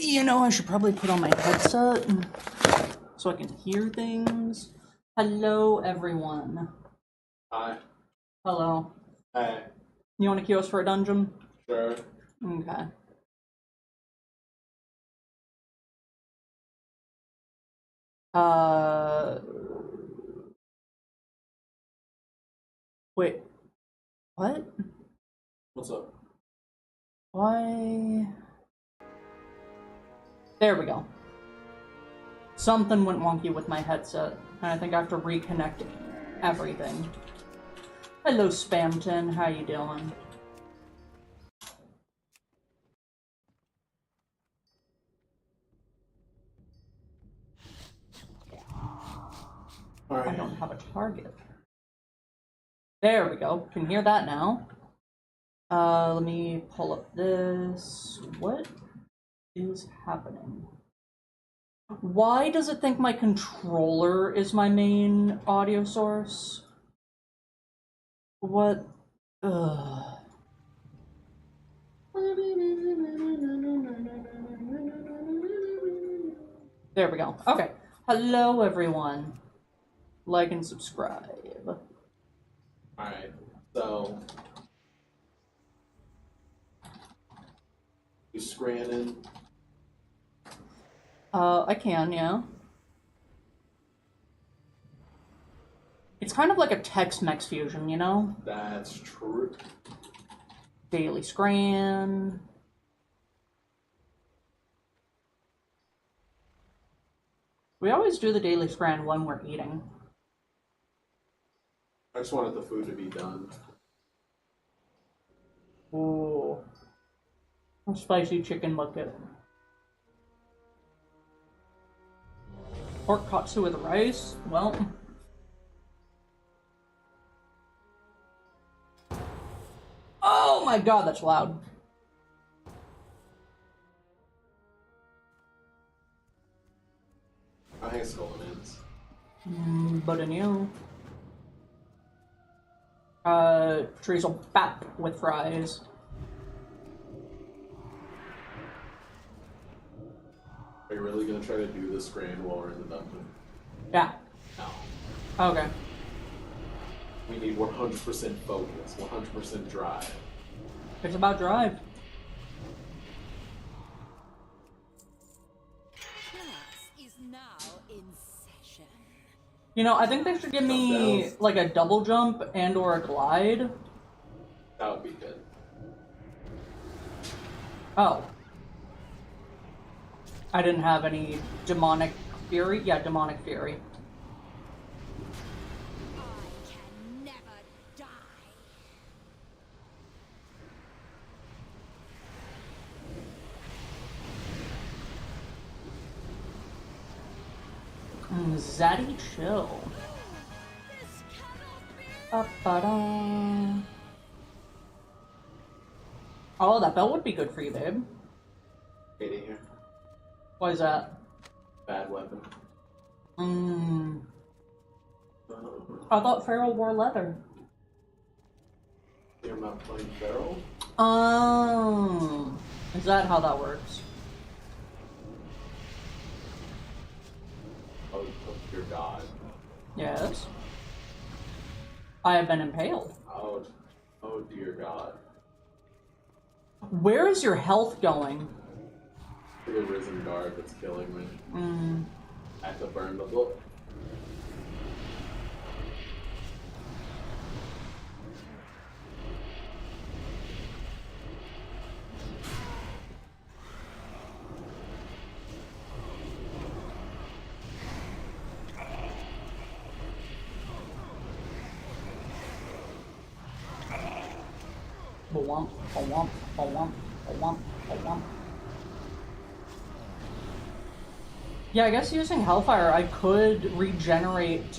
You know, I should probably put on my headset so I can hear things. Hello, everyone. Hi. Hello. Hey. You want to queue us for a dungeon? Sure. Okay. Wait. What? What's up? Why? There we go. Something went wonky with my headset, and I think I have to reconnect everything. Hello, Spamton. How you doing? All right. I don't have a target. There we go. Can hear that now. Let me pull up this. What is happening? Why does it think my controller is my main audio source? What? Ugh. There we go. Okay. Hello, everyone. Like and subscribe. Alright, so you scranning? I can, yeah. It's kind of like a Tex-Mex fusion, you know? That's true. Daily scran. We always do the daily scran when we're eating. I just wanted the food to be done. Ooh. A spicy chicken bucket. Pork katsu with rice? Well. Oh my god, that's loud. I think it's going in. But a new. Chorizo bap with fries. Are you really gonna try to do the scran while we're in the dungeon? Yeah. No. Okay. We need 100% focus, 100% drive. It's about drive. Class is now in session. You know, I think they should give me like a double jump and or a glide. That would be good. Oh. I didn't have any demonic fury. Yeah, demonic fury. I can never die. Zaddy chill. This cannot be. Ba-ba-da. Oh, that bell would be good for you, babe. Get in here. Why is that? Bad weapon. I thought Feral wore leather. You're not playing Feral? Oh. Is that how that works? Oh, dear God. Yes. I have been impaled. Oh dear God. Where is your health going? The risen guard that's killing me. I have to burn the book. Ba-wump, ba-wump, ba-wump, ba-wump, ba-wump. Yeah, I guess using Hellfire, I could regenerate,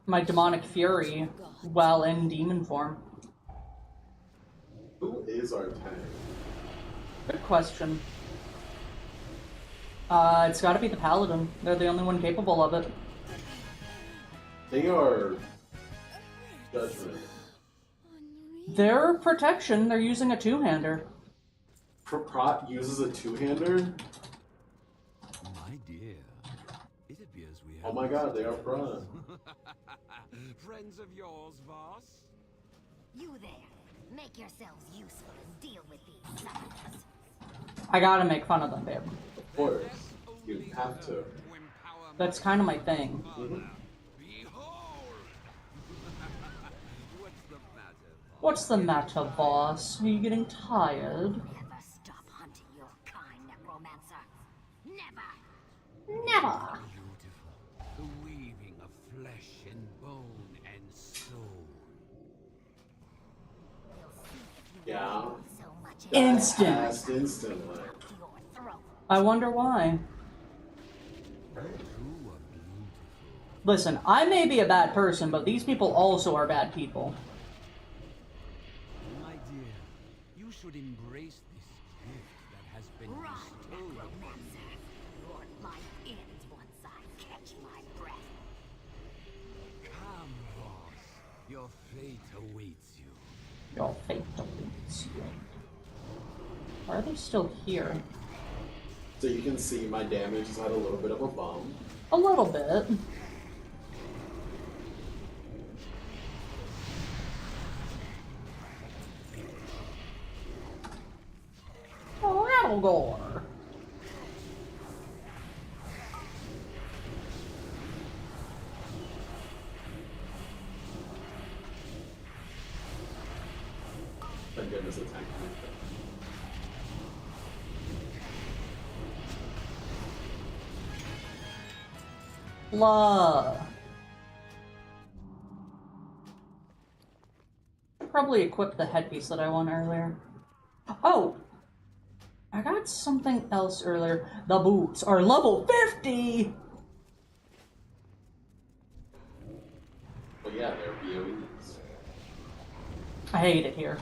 my Demonic Fury while in demon form. Who is our tank? Good question. It's gotta be the Paladin. They're the only one capable of it. They are Judgment. Their protection, they're using a two-hander. Prot uses a two-hander? My dear, it appears we have... Oh my god, they are Prot. Friends of yours, Voss? You there. Make yourselves useful and deal with these suckers. I gotta make fun of them, babe. Of course. You have to. That's kind of my thing. Mm-hmm. What's the matter? What's the matter, boss? Are you getting tired? Never stop hunting your kind, necromancer. Never. Never. Beautiful. The weaving of flesh and bone and soul. We'll see if you Yeah. so much Instant. Fast instantly. your throat. I wonder why. You are beautiful. Listen, I may be a bad person, but these people also are bad people. My dear, you should embrace this gift that has been Run, bestowed. necromancer. Your life ends once I catch my breath. Come, boss. Your fate awaits you. Your fate awaits you. Why are they still here? So you can see my damage has had a little bit of a bump. A little bit. Rattlegore. Thank goodness it's tank. Blah. Probably equip the headpiece that I won earlier. Oh! I got something else earlier. The boots are level 50! But yeah, they're BOEs. I hate it here.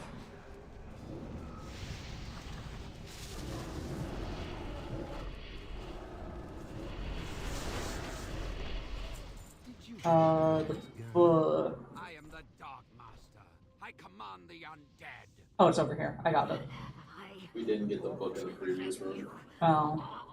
The book. I am the Dark Master. I command the undead. Oh, it's over here. I got it. We didn't get the book in the previous room. Oh.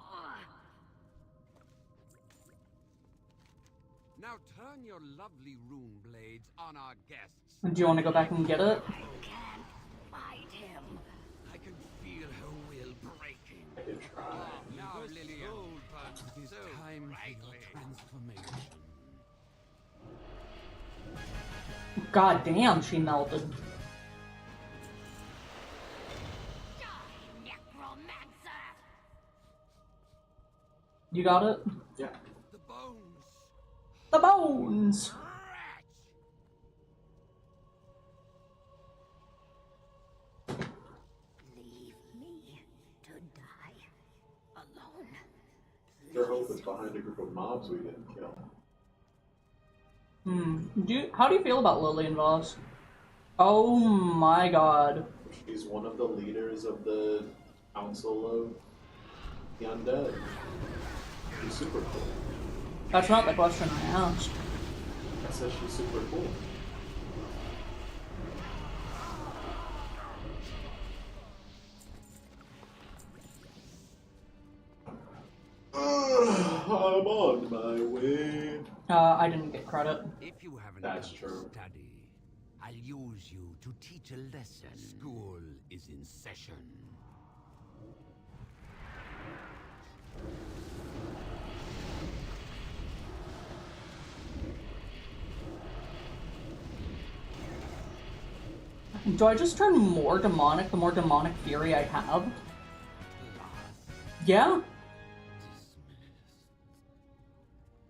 Now turn your lovely rune blades on our guests. Do you want to go back and get it? Can't fight him. I can feel her will breaking. I can try. Now, Lillian, it is time for your transformation. God damn, she melted. Necromancer! You got it? Yeah. The bones. The bones! Wretch! Leave me to die alone. Their hope is behind a group of mobs we didn't kill. How do you feel about Lillian Voss? Oh my god. She's one of the leaders of the Council of the Undead. She's super cool. That's not the question I asked. I said she's super cool. I'm on my way. I didn't get credit. If you haven't That's done true. study, I'll use you to teach a lesson. School is in session. Do I just turn more demonic the more demonic fury I have? Yeah?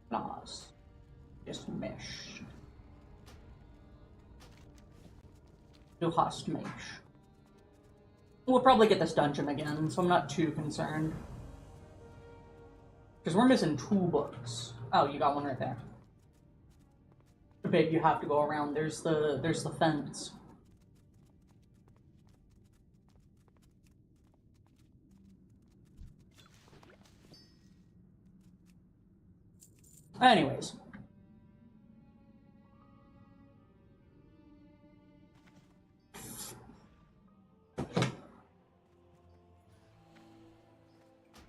Class. Dismiss. Du hast mich. We'll probably get this dungeon again, so I'm not too concerned. Because we're missing 2 books. Oh, you got one right there. Babe, you have to go around. There's the fence. Anyways.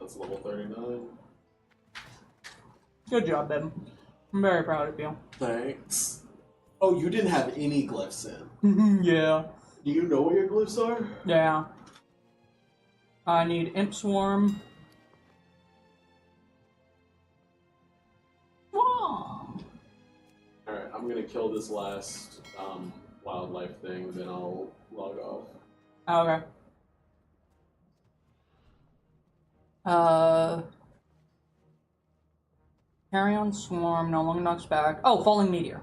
That's level 39. Good job, babe. I'm very proud of you. Thanks. Oh, you didn't have any glyphs in. Yeah. Do you know what your glyphs are? Yeah. I need Imp Swarm. Oh. Alright, I'm gonna kill this last wildlife thing, then I'll log off. Okay. Carry on Swarm, no longer knocks back. Oh, Falling Meteor.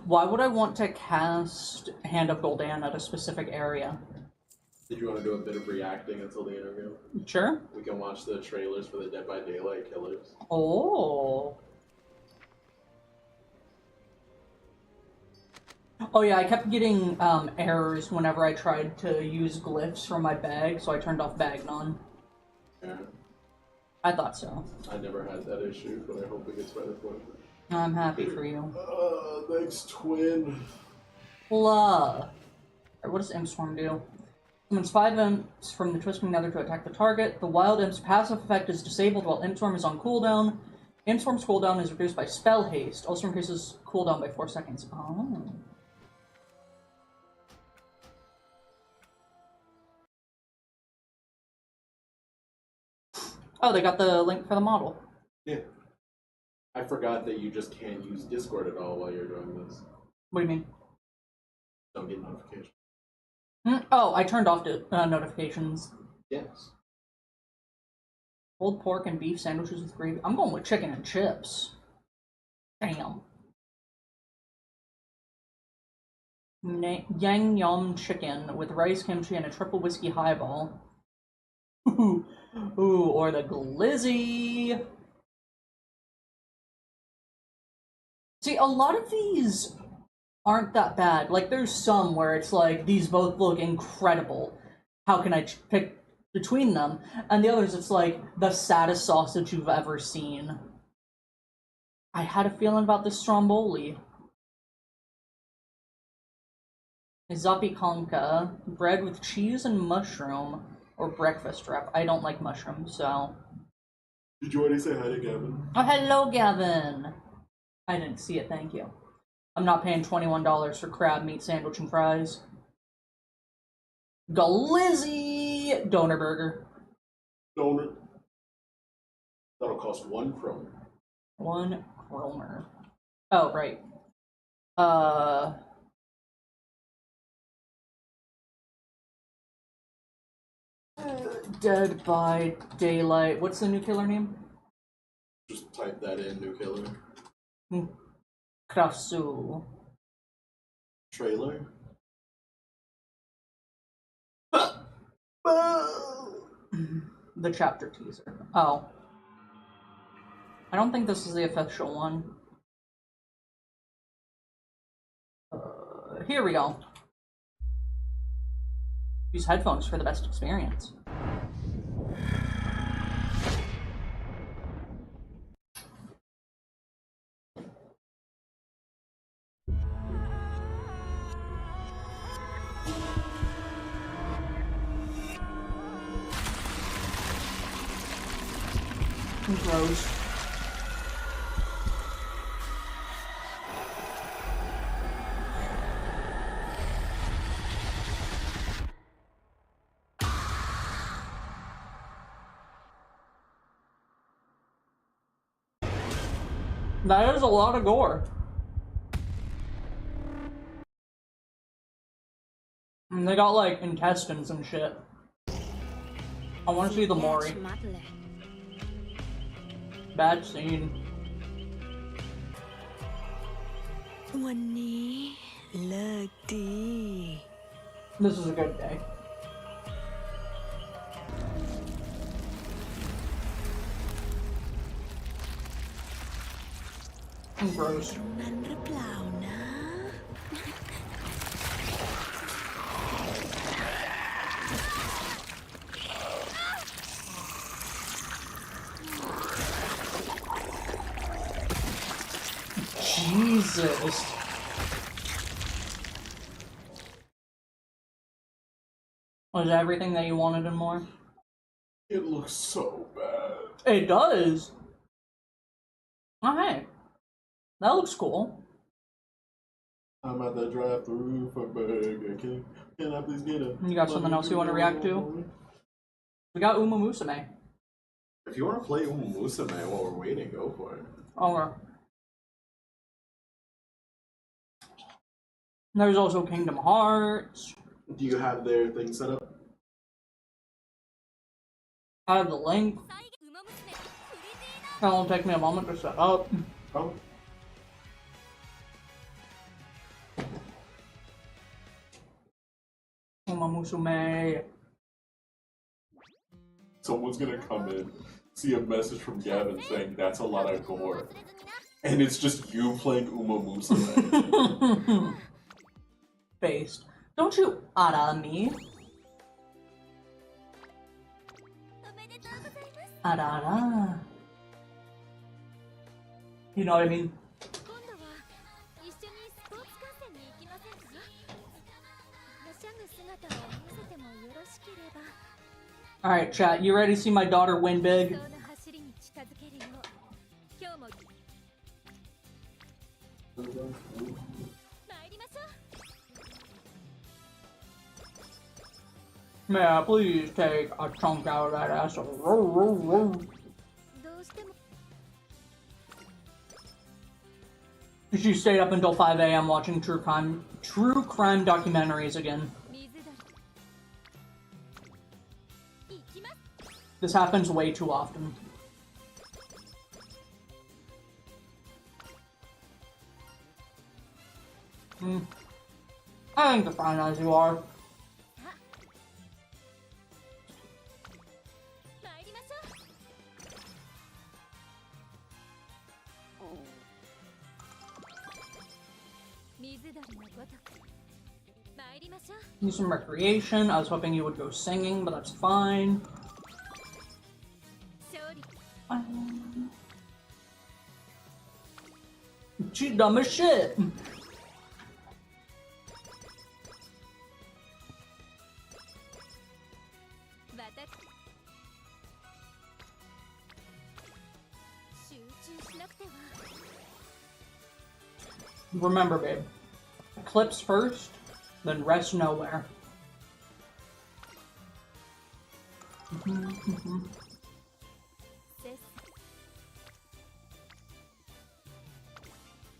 Why would I want to cast Hand of Gul'dan at a specific area? Did you want to do a bit of reacting until the interview? Sure. We can watch the trailers for the Dead by Daylight killers. Oh. Oh yeah, I kept getting errors whenever I tried to use glyphs from my bag, so I turned off bag none. Yeah. I thought so. I never had that issue, but I hope it gets better for you. I'm happy for you. Thanks, twin. Blah. What does Imp Swarm do? Summons 5 imps from the Twisting Nether to attack the target. The Wild Imp's passive effect is disabled while Imp Swarm is on cooldown. Imp Swarm's cooldown is reduced by Spell Haste. Also increases cooldown by 4 seconds. Oh. Oh, they got the link for the model. Yeah. I forgot that you just can't use Discord at all while you're doing this. What do you mean? Don't get notifications. Oh, I turned off notifications. Yes. Pulled pork and beef sandwiches with gravy. I'm going with chicken and chips. Damn. Yang Yum chicken with rice, kimchi, and a triple whiskey highball. Ooh, or the glizzy. See, a lot of these aren't that bad. Like, there's some where it's like, these both look incredible. How can I pick between them? And the others, it's like, the saddest sausage you've ever seen. I had a feeling about this stromboli. Zappikanka, bread with cheese and mushroom, or breakfast wrap. I don't like mushrooms, so... Did you already say hi to Gavin? Oh, hello, Gavin! I didn't see it, thank you. I'm not paying $21 for crab meat sandwich and fries. Glizzy! Donor burger. Donut. That'll cost 1 kroner. 1 kroner. Oh, right. Dead by Daylight. What's the new killer name? Just type that in, new killer. Krasu. Trailer? The chapter teaser. Oh. I don't think this is the official one. Here we go. Use headphones for the best experience. Gross. That is a lot of gore. And they got like intestines and shit. I want to see the Mori. Bad scene. This is a good day. Gross. Jesus. Was it everything that you wanted and more? It looks so bad. It does. Oh, hey. That looks cool. I'm at the drive-thru for Burger King. Can I please get a... You got something else you want to react to? We got Uma Musume. If you want to play Uma Musume while we're waiting, go for it. Okay. There's also Kingdom Hearts. Do you have their thing set up? I have the link. That'll take me a moment to set up. Oh. Uma Musume. Someone's gonna come in, see a message from Gavin saying that's a lot of gore. And it's just you playing Uma Musume. Based. Don't you ara me. Ara. You know what I mean? Alright, chat, you ready to see my daughter win big? Yeah, please take a chunk out of that asshole. She stayed up until 5 a.m. watching true crime documentaries again. This happens way too often. I think you're fine as you are. Need some recreation. I was hoping you would go singing, but that's fine. She dumb as shit. Remember, babe. Eclipse first, then rest nowhere.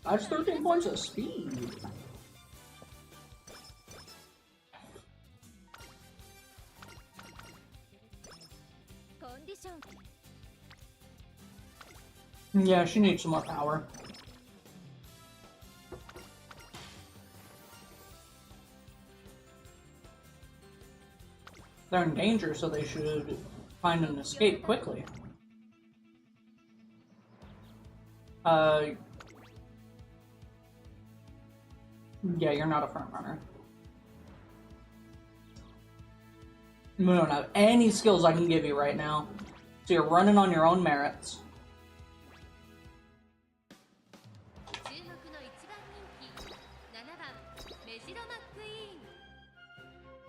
That's 13 points of speed. Yeah, she needs some more power. They're in danger, so they should find an escape quickly. Yeah, you're not a front runner. We don't have any skills I can give you right now. So you're running on your own merits.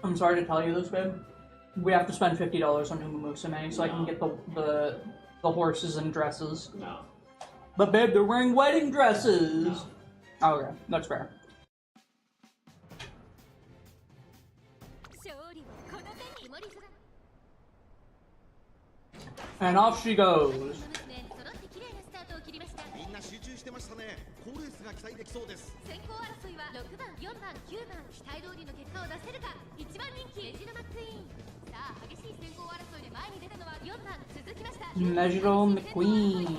I'm sorry to tell you this, babe. We have to spend $50 on Uma Musume so I can get the horses and dresses. No. But babe, they're wearing wedding dresses! No. Okay, that's fair. And off she goes. 好レースが期待できそうです。先行争いは6番、4番、9番、期待通りの結果を出せるか。1番人気メジロマックイーン。さあ激しい先行争いで前に出たのは4番、続きました。メジロマックイーン。6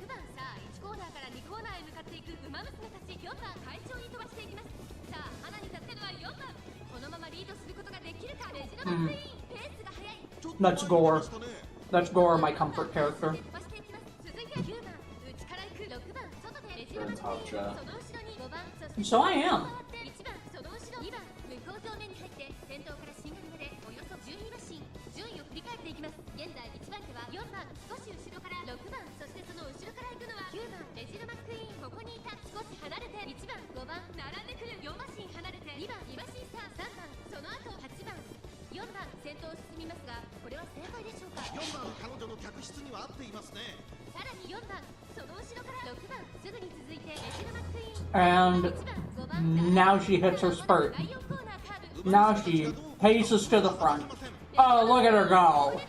番、さあ1コーナーから2コーナーへ向かっていく馬娘たち。4番、快調に飛ばしていきます。さあ花に立ってるのは4番。このままリードすることができるか。メジロマックイーン、ペースが速い。That's Gore. That's Gore, my comfort character. Top shot. So I am. And now she hits her spurt. Now she paces to the front. Oh, look at her go!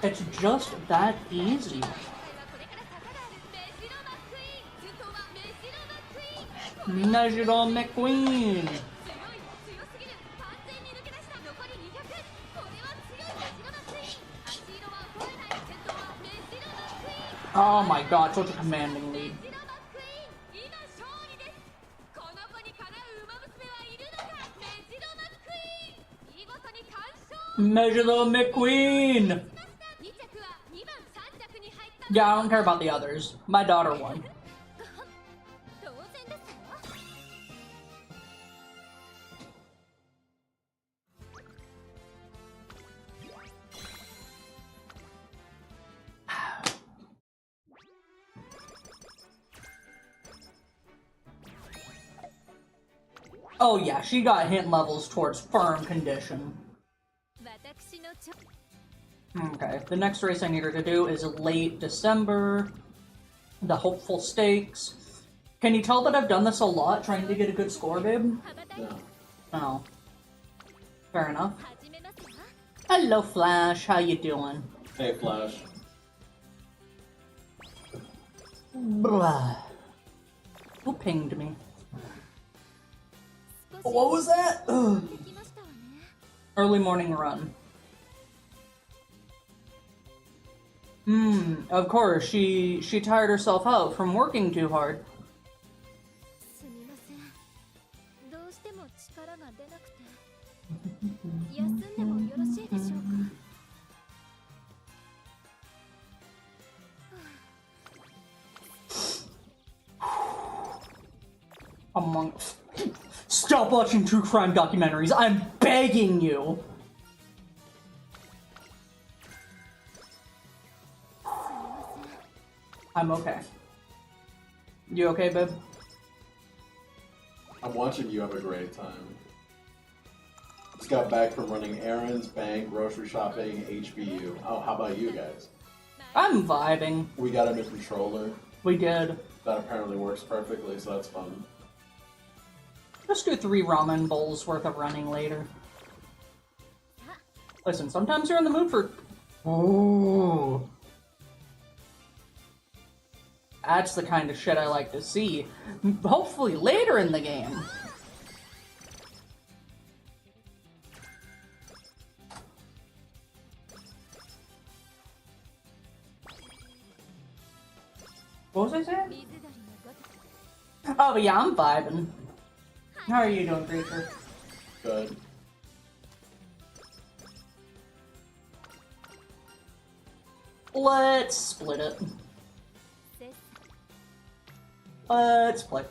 It's just that easy. Mejiro McQueen! Oh my god, such a commanding lead. Mejiro McQueen! Yeah, I don't care about the others. My daughter won. Oh yeah, she got hint levels towards firm condition. Okay, the next race I need her to do is late December. The Hopeful Stakes. Can you tell that I've done this a lot, trying to get a good score, babe? No. Oh. Fair enough. Hello, Flash. How you doing? Hey, Flash. Blah. Who pinged me? What was that? Ugh. Early morning run. Of course, she tired herself out from working too hard. Stop watching true crime documentaries, I'm begging you! I'm okay. You okay, babe? I'm watching you have a great time. Just got back from running errands, bank, grocery shopping, HBU. Oh, how about you guys? I'm vibing. We got a new controller. We did. That apparently works perfectly, so that's fun. Just do 3 ramen bowls worth of running later. Listen, sometimes you're in the mood for... Ooh. That's the kind of shit I like to see. Hopefully later in the game. What was I saying? Oh yeah, I'm vibing. How are you doing, Creature? Good. Let's split it. Let's play.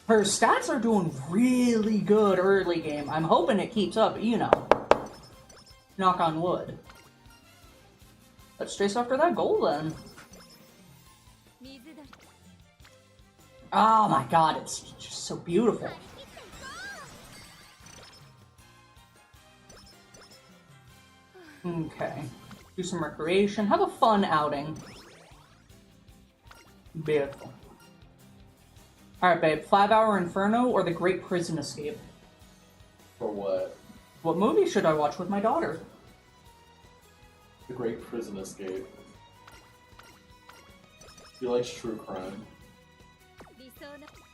Her stats are doing really good early game. I'm hoping it keeps up, you know. Knock on wood. Let's chase after that goal then. Oh my god, it's just so beautiful. Okay. Do some recreation. Have a fun outing. Beautiful. Alright, babe. 5-Hour Inferno or The Great Prison Escape? For what? What movie should I watch with my daughter? The Great Prison Escape. He likes true crime.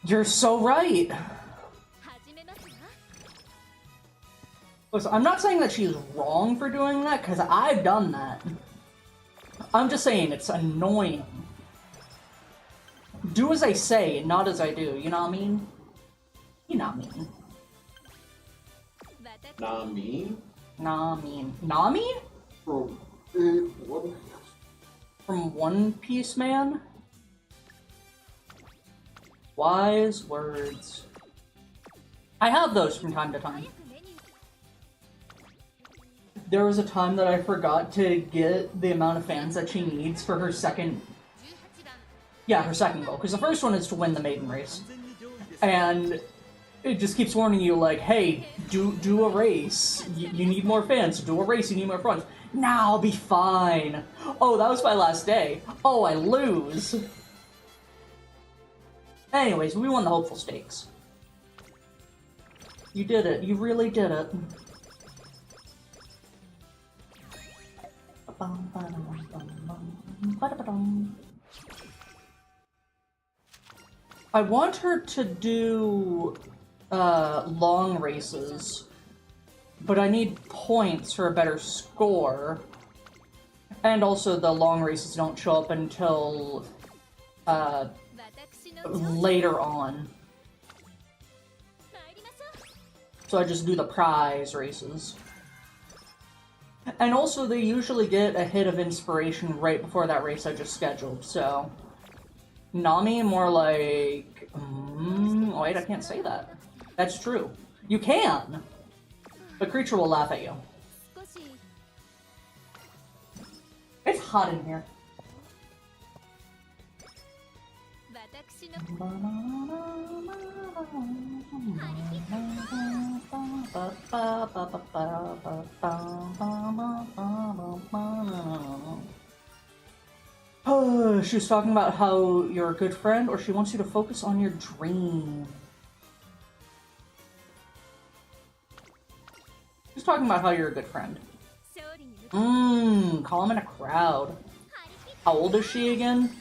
You're so right! Listen, I'm not saying that she's wrong for doing that, because I've done that. I'm just saying it's annoying. Do as I say, not as I do, you know what I mean? You know what I mean. Nah, me? Nah, I mean. Nah, me? From what? From One Piece Man? Wise words. I have those from time to time. There was a time that I forgot to get the amount of fans that she needs for her second... Yeah, her second goal. Because the first one is to win the maiden race. And it just keeps warning you, like, hey, do a race. You need more fans. Do a race, you need more fans. Nah, I'll be fine. Oh, that was my last day. Oh, I lose. Anyways, we won the hopeful stakes. You did it. You really did it. I want her to do long races, but I need points for a better score. And also the long races don't show up until later on. So I just do the prize races. And also they usually get a hit of inspiration right before that race I just scheduled, so... Nami, more like... wait, I can't say that. That's true. You can! The creature will laugh at you. It's hot in here. She was talking about how you're a good friend, or she wants you to focus on your dream. She's talking about how you're a good friend. Calm in a crowd. How old is she again?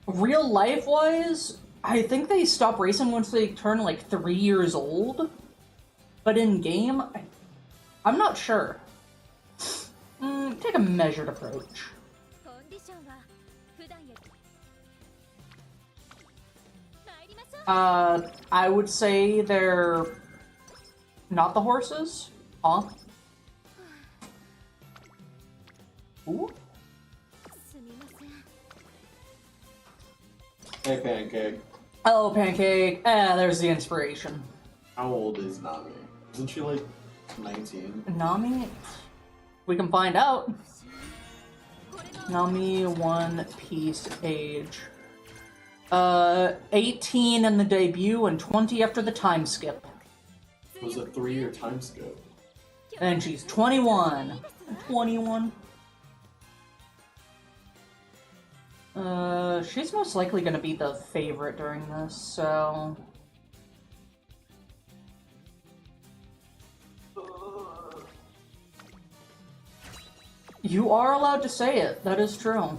Real life-wise, I think they stop racing once they turn like 3 years old. But in game, I'm not sure. Take a measured approach. I would say they're not the horses, huh? Ooh. Hey, Pancake. Hello, Pancake. There's the inspiration. How old is Nami? Isn't she like 19? Nami? We can find out. Nami, One Piece age. 18 in the debut and 20 after the time skip. It was a 3-year time skip. And she's 21. 21. She's most likely gonna be the favorite during this, so... You are allowed to say it, that is true.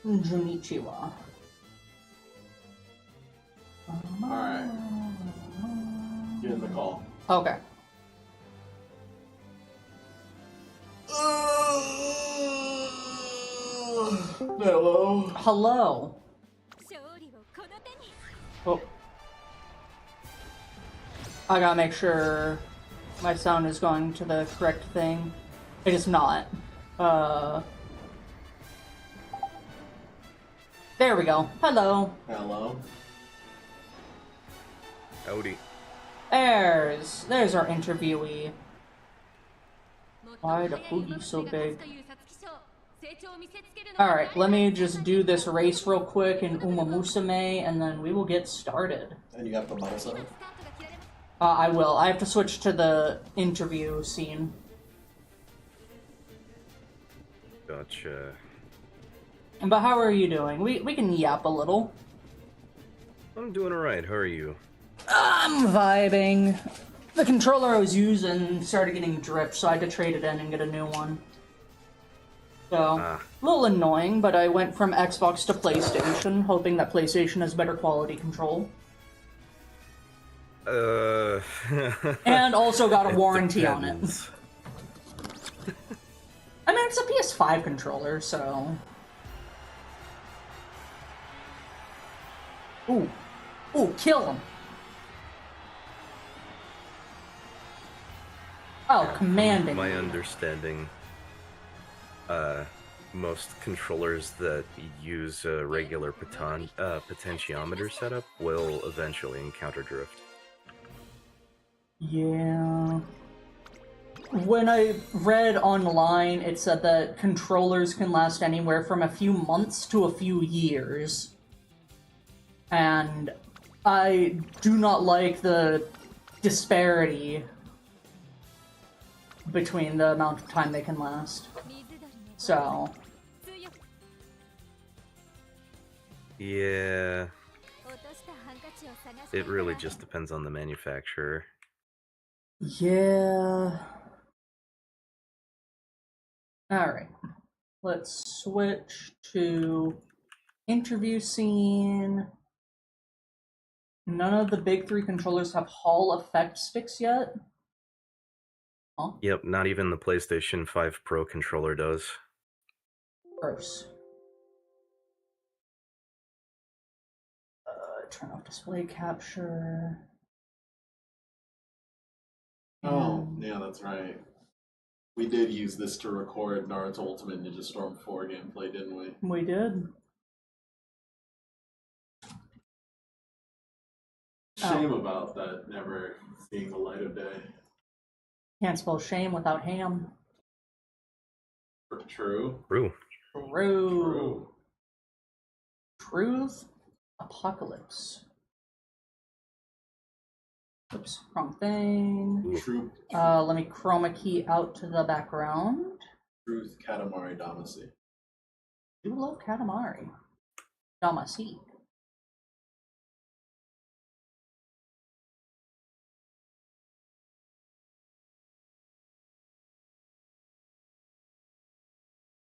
Junichiwa. Alright. Get in the call. Okay. Hello? Hello. Oh. I gotta make sure my sound is going to the correct thing. It is not. There we go. Hello. Hello? Howdy. There's our interviewee. Why the hoodie so big? Alright, let me just do this race real quick in Uma Musume, and then we will get started. And you have the model set up? I will. I have to switch to the interview scene. Gotcha. But how are you doing? We can yap a little. I'm doing alright, how are you? I'm vibing. The controller I was using started getting drift, so I had to trade it in and get a new one. So, a little annoying, but I went from Xbox to PlayStation, hoping that PlayStation has better quality control. And also got a warranty on it. I mean, it's a PS5 controller, so... Ooh. Ooh, kill him! Oh, commanding. My understanding, most controllers that use a regular potentiometer setup will eventually encounter drift. Yeah. When I read online, it said that controllers can last anywhere from a few months to a few years. And I do not like the disparity between the amount of time they can last. So, Yeah, it really just depends on the manufacturer. yeah. Alright. Let's switch to interview scene. None of the big three controllers have Hall effect sticks yet. Huh? Yep, not even the PlayStation 5 Pro controller does. Gross. Turn off display capture. Oh, yeah, that's right. We did use this to record Naruto Ultimate Ninja Storm 4 gameplay, didn't we? We did. Shame about that never seeing the light of day. Can't spell shame without ham. True. True. True. Truth. Apocalypse. Oops, wrong thing. True. Let me chroma key out to the background. Truth Katamari Damacy. You love Katamari. Damacy.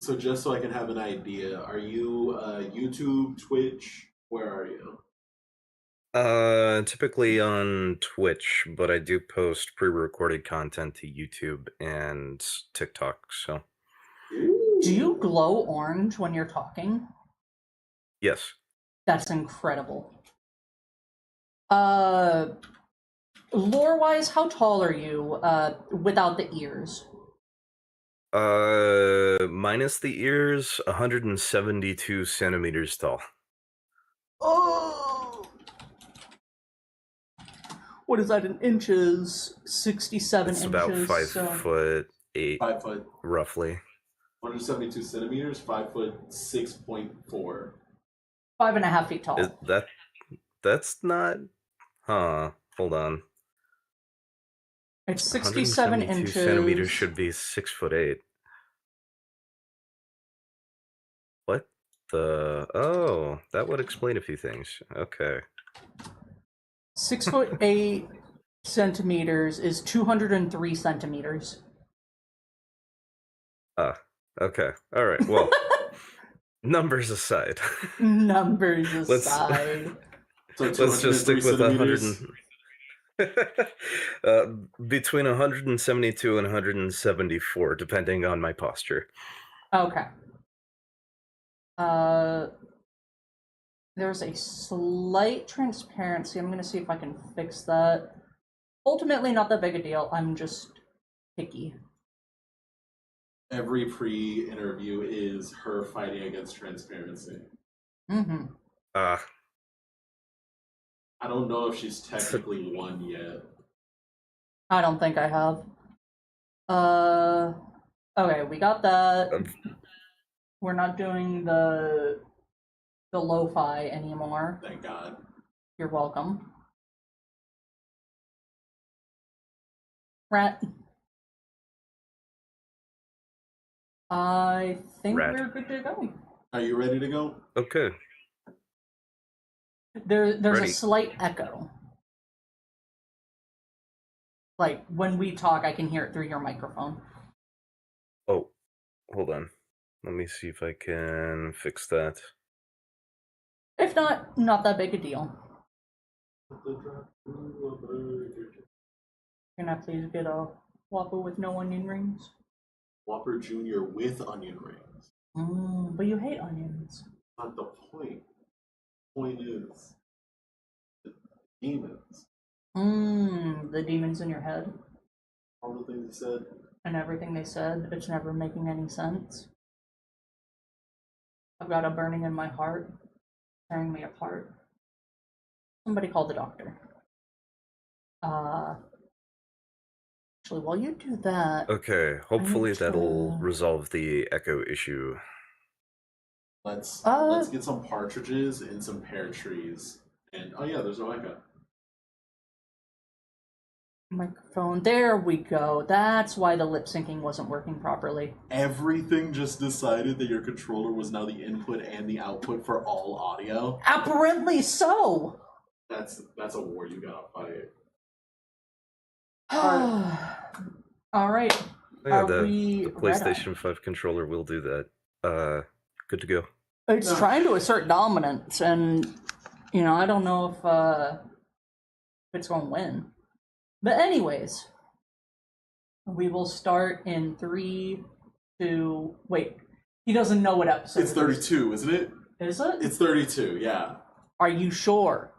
So just so I can have an idea, are you YouTube, Twitch? Where are you? Typically on Twitch, but I do post pre-recorded content to YouTube and TikTok, so. Do you glow orange when you're talking? Yes. That's incredible. Lore-wise, how tall are you, without the ears? Minus the ears, 172 centimeters tall. Oh! What is that in inches? 67 It's inches. about 5'8", 5 foot. roughly. 172 centimeters, 5 foot 6.4. 5.5 feet tall. That's not... Huh, hold on. It's 67 inches. Centimeters should be 6'8". What the... Oh, that would explain a few things. Okay. 6'8" centimeters is 203 centimeters. Okay. All right. Well, numbers aside. Numbers aside. Let's just stick with 100. Between 172 and 174, depending on my posture. Okay. There's a slight transparency. I'm gonna see if I can fix that. Ultimately, not that big a deal. I'm just picky. Every pre-interview is her fighting against transparency. Mm-hmm. I don't know if she's technically won yet. I don't think I have. Okay, we got that. We're not doing the lo-fi anymore. Thank God. You're welcome. Rat. I think we're good to go. Are you ready to go? Okay. There's Ready. a slight echo. Like, when we talk, I can hear it through your microphone. Oh, hold on. Let me see if I can fix that. If not, not that big a deal. Can I please get a Whopper with no onion rings? Whopper Jr. with onion rings. But you hate onions. Not the point. The point is the demons. The demons in your head. All the things he said. And everything they said, it's never making any sense. I've got a burning in my heart, tearing me apart. Somebody call the doctor. Actually, while you do that, Okay, hopefully need that'll to- resolve the echo issue. Let's Uh, get some partridges and some pear trees. And oh yeah, there's no echo. microphone. There we go. That's why the lip syncing wasn't working properly. Everything just decided that your controller was now the input and the output for all audio. Apparently so. That's a war you gotta fight. All right. Yeah, Are the we PlayStation 5 controller will do that. Good to go. It's trying to assert dominance, and I don't know if it's going to win. But anyways, we will start in 3, 2. Wait, he doesn't know what episode. It's 32, isn't it? Is it? It's 32. Yeah. Are you sure?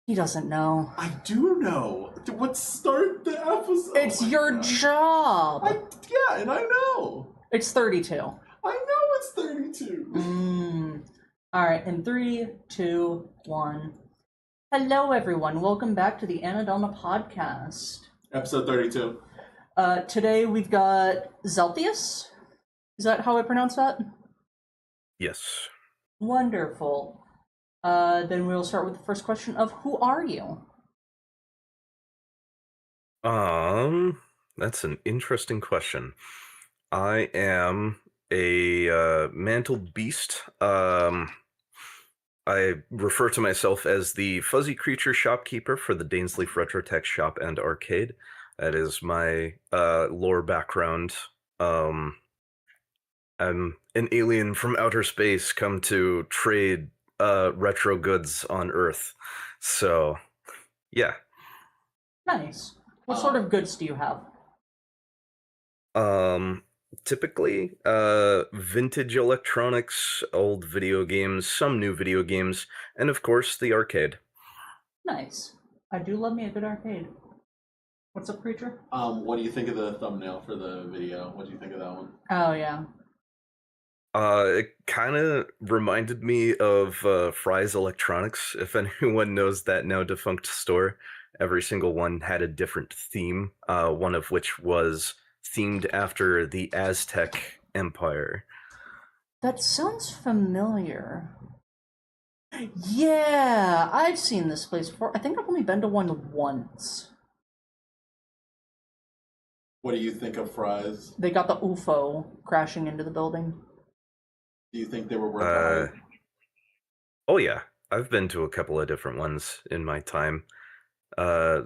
He doesn't know. I do know. What start the episode? It's your job. Yeah, and I know. It's 32. I know it's 32. All right, in 3, 2, 1. Hello, everyone. Welcome back to the Anadonna podcast. Episode 32. Today we've got Xelthias. Is that how I pronounce that? Yes. Wonderful. Then we'll start with the first question of who are you? That's an interesting question. I am a mantled beast. I refer to myself as the fuzzy creature shopkeeper for the Dainsleif Retrotech shop and arcade. That is my lore background. I'm an alien from outer space come to trade retro goods on Earth. So, yeah. Nice. What sort of goods do you have? Typically, vintage electronics, old video games, some new video games, and of course, the arcade. Nice. I do love me a good arcade. What's up, creature? What do you think of the thumbnail for the video? What do you think of that one? Oh, yeah. It kind of reminded me of Fry's Electronics. If anyone knows that now defunct store, every single one had a different theme, one of which was themed after the Aztec Empire. That sounds familiar. Yeah, I've seen this place before. I think I've only been to one once. What do you think of Fry's? They got the UFO crashing into the building. Do you think they were worth it? Oh yeah, I've been to a couple of different ones in my time.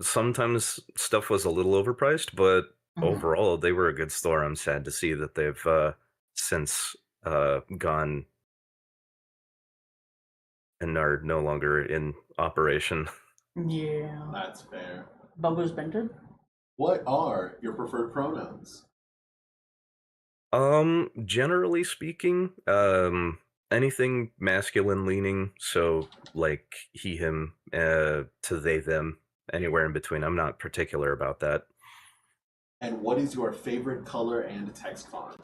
Sometimes stuff was a little overpriced, but overall they were a good store. I'm sad to see that they've since gone and are no longer in operation. Yeah. That's fair. Bubba's Bented? What are your preferred pronouns? Generally speaking, anything masculine leaning, so like he, him, to they, them, anywhere in between. I'm not particular about that. And what is your favorite color and text font?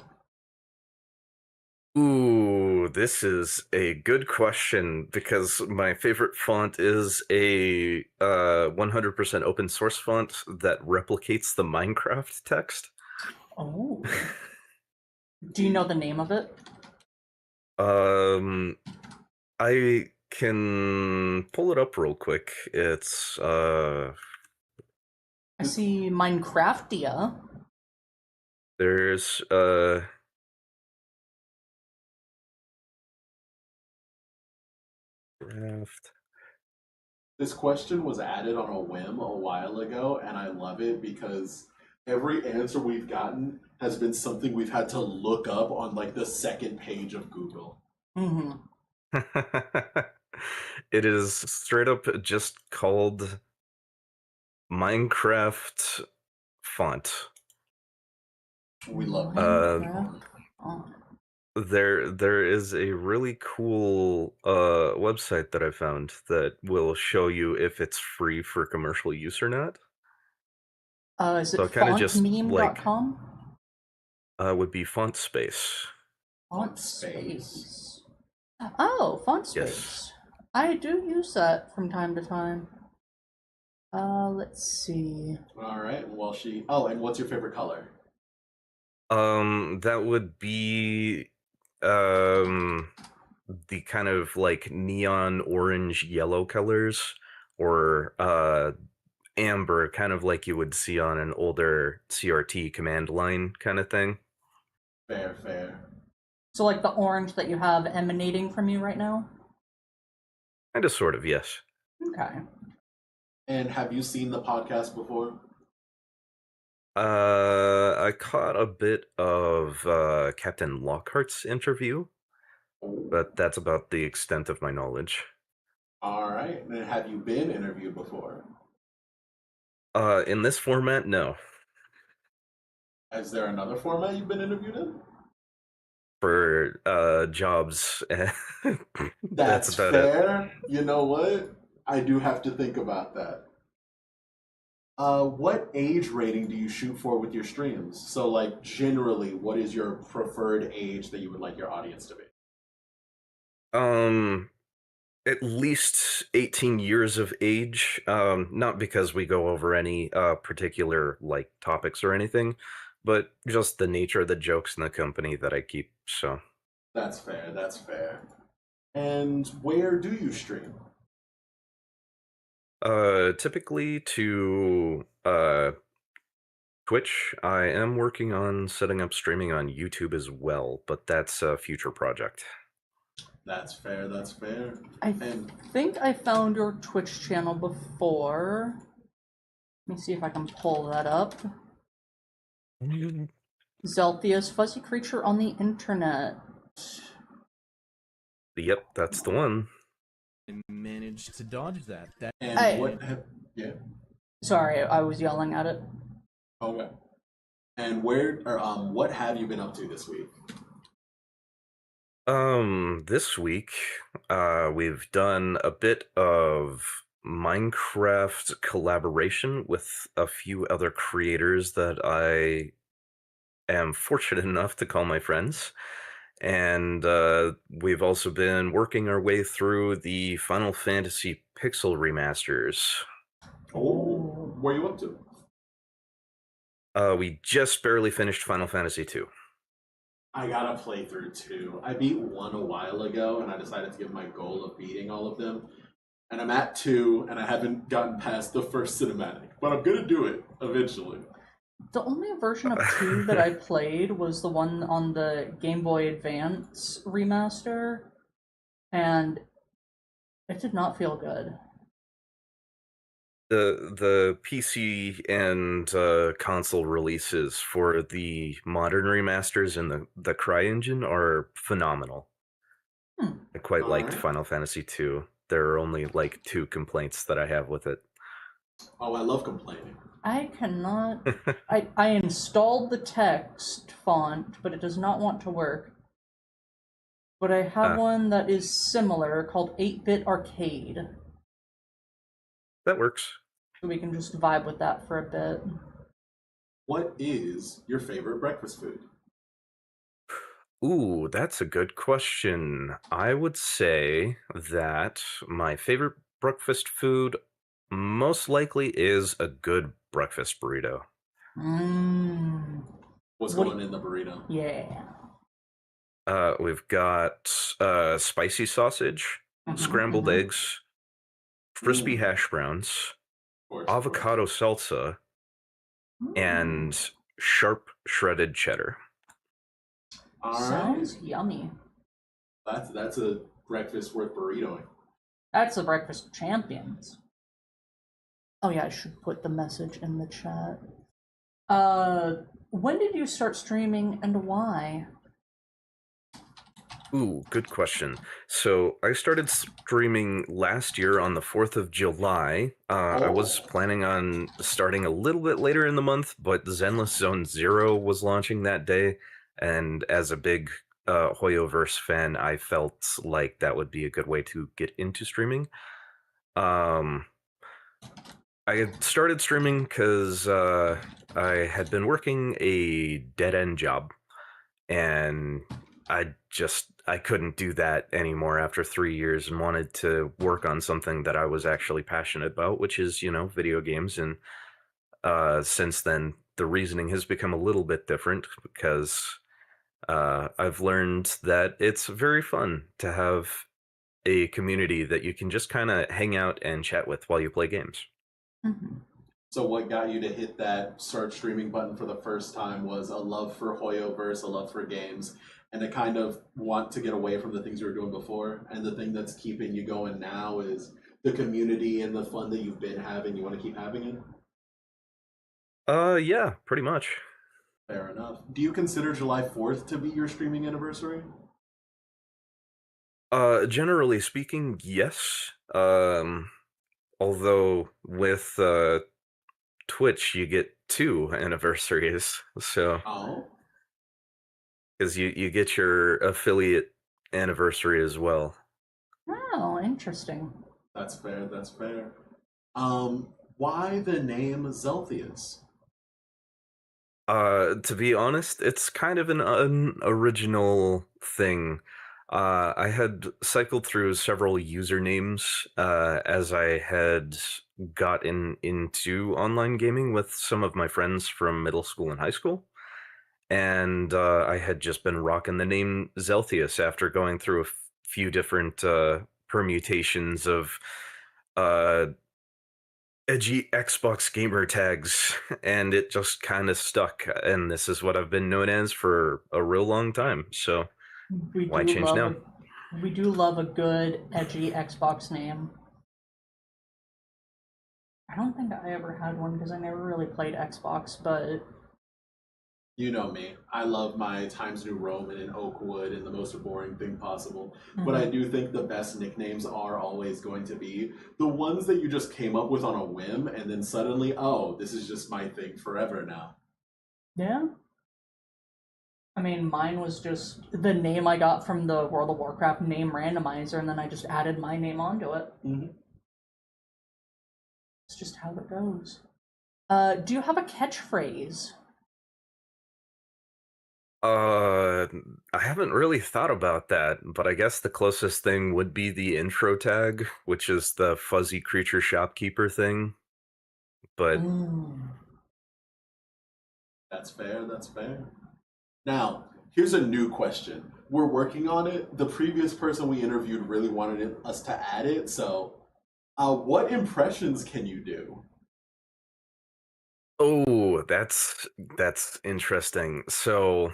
Ooh, this is a good question because my favorite font is a 100% open source font that replicates the Minecraft text. Oh. Do you know the name of it? I can pull it up real quick. It's I see Minecraftia. there's Craft. This question was added on a whim a while ago, and I love it because every answer we've gotten has been something we've had to look up on like the second page of Google. It is straight up just called Minecraft font. We love Minecraft. There is a really cool website that I found that will show you if it's free for commercial use or not. Is it So kinda just, fontmeme.com? Would be Font Space. Font Space. Oh, Font Yes. Space. I do use that from time to time. Let's see. All right. Well, she. Oh, and what's your favorite color? That would be the kind of like neon orange yellow colors, or amber, kind of like you would see on an older CRT command line kind of thing. Fair, fair. So, like the orange that you have emanating from you right now? Kind of, sort of, yes. Okay. And have you seen the podcast before? I caught a bit of Captain Lockhart's interview, but that's about the extent of my knowledge. All right. And have you been interviewed before? In this format, no. Is there another format you've been interviewed in? For jobs, That's about fair. You know what? I do have to think about that. What age rating do you shoot for with your streams? So, like, generally, what is your preferred age that you would like your audience to be? At least 18 years of age. Not because we go over any particular like topics or anything, but just the nature of the jokes in the company that I keep. So That's fair. That's fair. And where do you stream? typically to Twitch. I am working on setting up streaming on YouTube as well, but that's a future project. That's fair. That's fair. I And think I found your Twitch channel before. Let me see if I can pull that up. Xelthias, fuzzy creature on the internet. Yep, that's the one. I managed to dodge that. and Hey. what have yeah? Sorry, I was yelling at it. Okay. And where or what have you been up to this week? This week, we've done a bit of Minecraft collaboration with a few other creators that I am fortunate enough to call my friends. And we've also been working our way through the Final Fantasy Pixel remasters. Oh, where are you up to? We just barely finished Final Fantasy 2. I gotta play through 2. I beat 1 a while ago, and I decided to give my goal of beating all of them. And I'm at 2, and I haven't gotten past the first cinematic, but I'm gonna do it eventually. The only version of 2 that I played was the one on the Game Boy Advance remaster, and it did not feel good. The PC and console releases for the modern remasters and the CryEngine are phenomenal. I quite liked Alright. Final Fantasy 2. There are only like 2 complaints that I have with it. Oh, I love complaining. I cannot. I installed the text font, but it does not want to work. But I have one that is similar called 8-Bit Arcade. That works. So we can just vibe with that for a bit. What is your favorite breakfast food? Ooh, that's a good question. I would say that my favorite breakfast food most likely is a good breakfast burrito. Mmm. What's What- going in the burrito? Yeah. We've got spicy sausage, scrambled eggs, crispy hash browns, Of course, avocado salsa, and sharp shredded cheddar. Alright. Sounds yummy. That's a breakfast worth burritoing. That's the breakfast of champions. Oh yeah, I should put the message in the chat. When did you start streaming and why? Ooh, good question. So I started streaming last year on the 4th of July. I was planning on starting a little bit later in the month, but Zenless Zone Zero was launching that day. And as a big Hoyoverse fan, I felt like that would be a good way to get into streaming. I had started streaming because I had been working a dead-end job. And I couldn't do that anymore after 3 years and wanted to work on something that I was actually passionate about, which is, video games. And since then, the reasoning has become a little bit different because I've learned that it's very fun to have a community that you can just kind of hang out and chat with while you play games. Mm-hmm. So what got you to hit that start streaming button for the first time was a love for Hoyoverse, a love for games, and to kind of want to get away from the things you were doing before. And the thing that's keeping you going now is the community and the fun that you've been having. You want to keep having it? Yeah, pretty much. Fair enough. Do you consider July 4th to be your streaming anniversary? Generally speaking, yes. Although with Twitch, you get 2 anniversaries, so Oh, because you get your affiliate anniversary as well. Oh, interesting. that's fair. That's fair. Why the name Xelthias? To be honest, it's kind of an unoriginal thing. I had cycled through several usernames as I had gotten into online gaming with some of my friends from middle school and high school. And I had just been rocking the name Xelthias after going through a few different permutations of uh, edgy Xbox gamer tags, and it just kind of stuck. And this is what I've been known as for a real long time. So We why do change love now? we do love a good edgy Xbox name. I don't think I ever had one because I never really played Xbox, but You know me. I love my Times New Roman and Oakwood and the most boring thing possible. But I do think the best nicknames are always going to be the ones that you just came up with on a whim and then suddenly, oh, this is just my thing forever now. yeah. I mean, mine was just the name I got from the World of Warcraft name randomizer, and then I just added my name onto it. Mm-hmm. It's just how it goes. Do you have a catchphrase? I haven't really thought about that, but I guess the closest thing would be the intro tag, which is the fuzzy creature shopkeeper thing. But That's fair. That's fair. Now, here's a new question. We're working on it. The previous person we interviewed really wanted us to add it. So, what impressions can you do? oh, that's interesting. So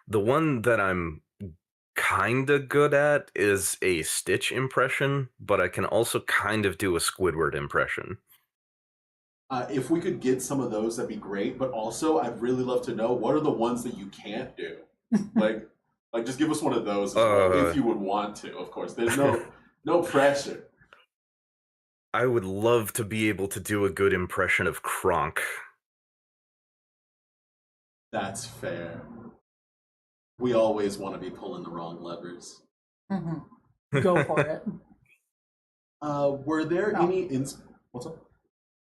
the one that I'm kinda good at is a Stitch impression, but I can also kind of do a Squidward impression. If we could get some of those, that'd be great. But also, I'd really love to know what are the ones that you can't do. like, just give us one of those as well, if you would want to. Of course, there's no pressure. I would love to be able to do a good impression of Kronk. That's fair. We always want to be pulling the wrong levers. Go for it. Were there No. any What's up?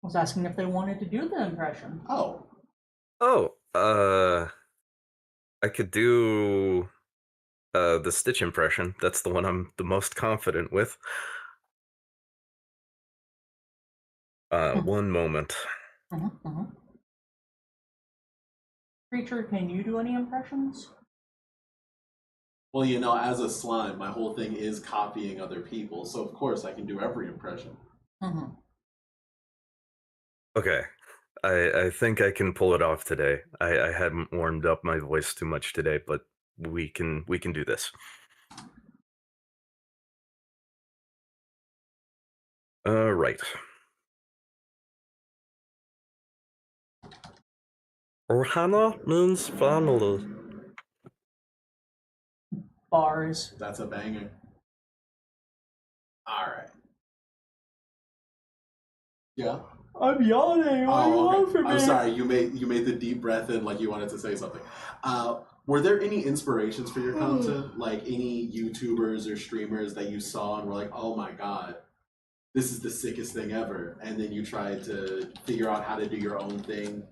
I was asking if they wanted to do the impression. Oh, I could do the Stitch impression. That's the one I'm the most confident with. One moment. Creature, can you do any impressions? well, as a slime, my whole thing is copying other people, so of course I can do every impression. Okay. I think I can pull it off today. I hadn't warmed up my voice too much today, but we can do this. Right. Ohana means family. Bars. That's a banger. All right. Yeah. I'm yawning. What do you want from me? I'm sorry. You made the deep breath in like you wanted to say something. Were there any inspirations for your content? Like any YouTubers or streamers that you saw and were like, oh my god, this is the sickest thing ever, and then you tried to figure out how to do your own thing,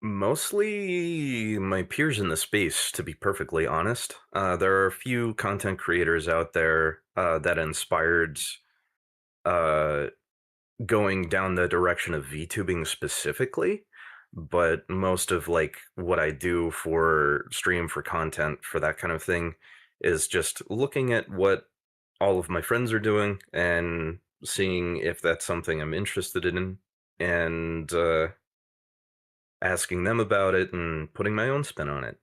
Mostly my peers in the space, to be perfectly honest. There are a few content creators out there that inspired uh, going down the direction of VTubing specifically, but most of like what I do for stream for content for that kind of thing is just looking at what all of my friends are doing and seeing if that's something I'm interested in and asking them about it and putting my own spin on it.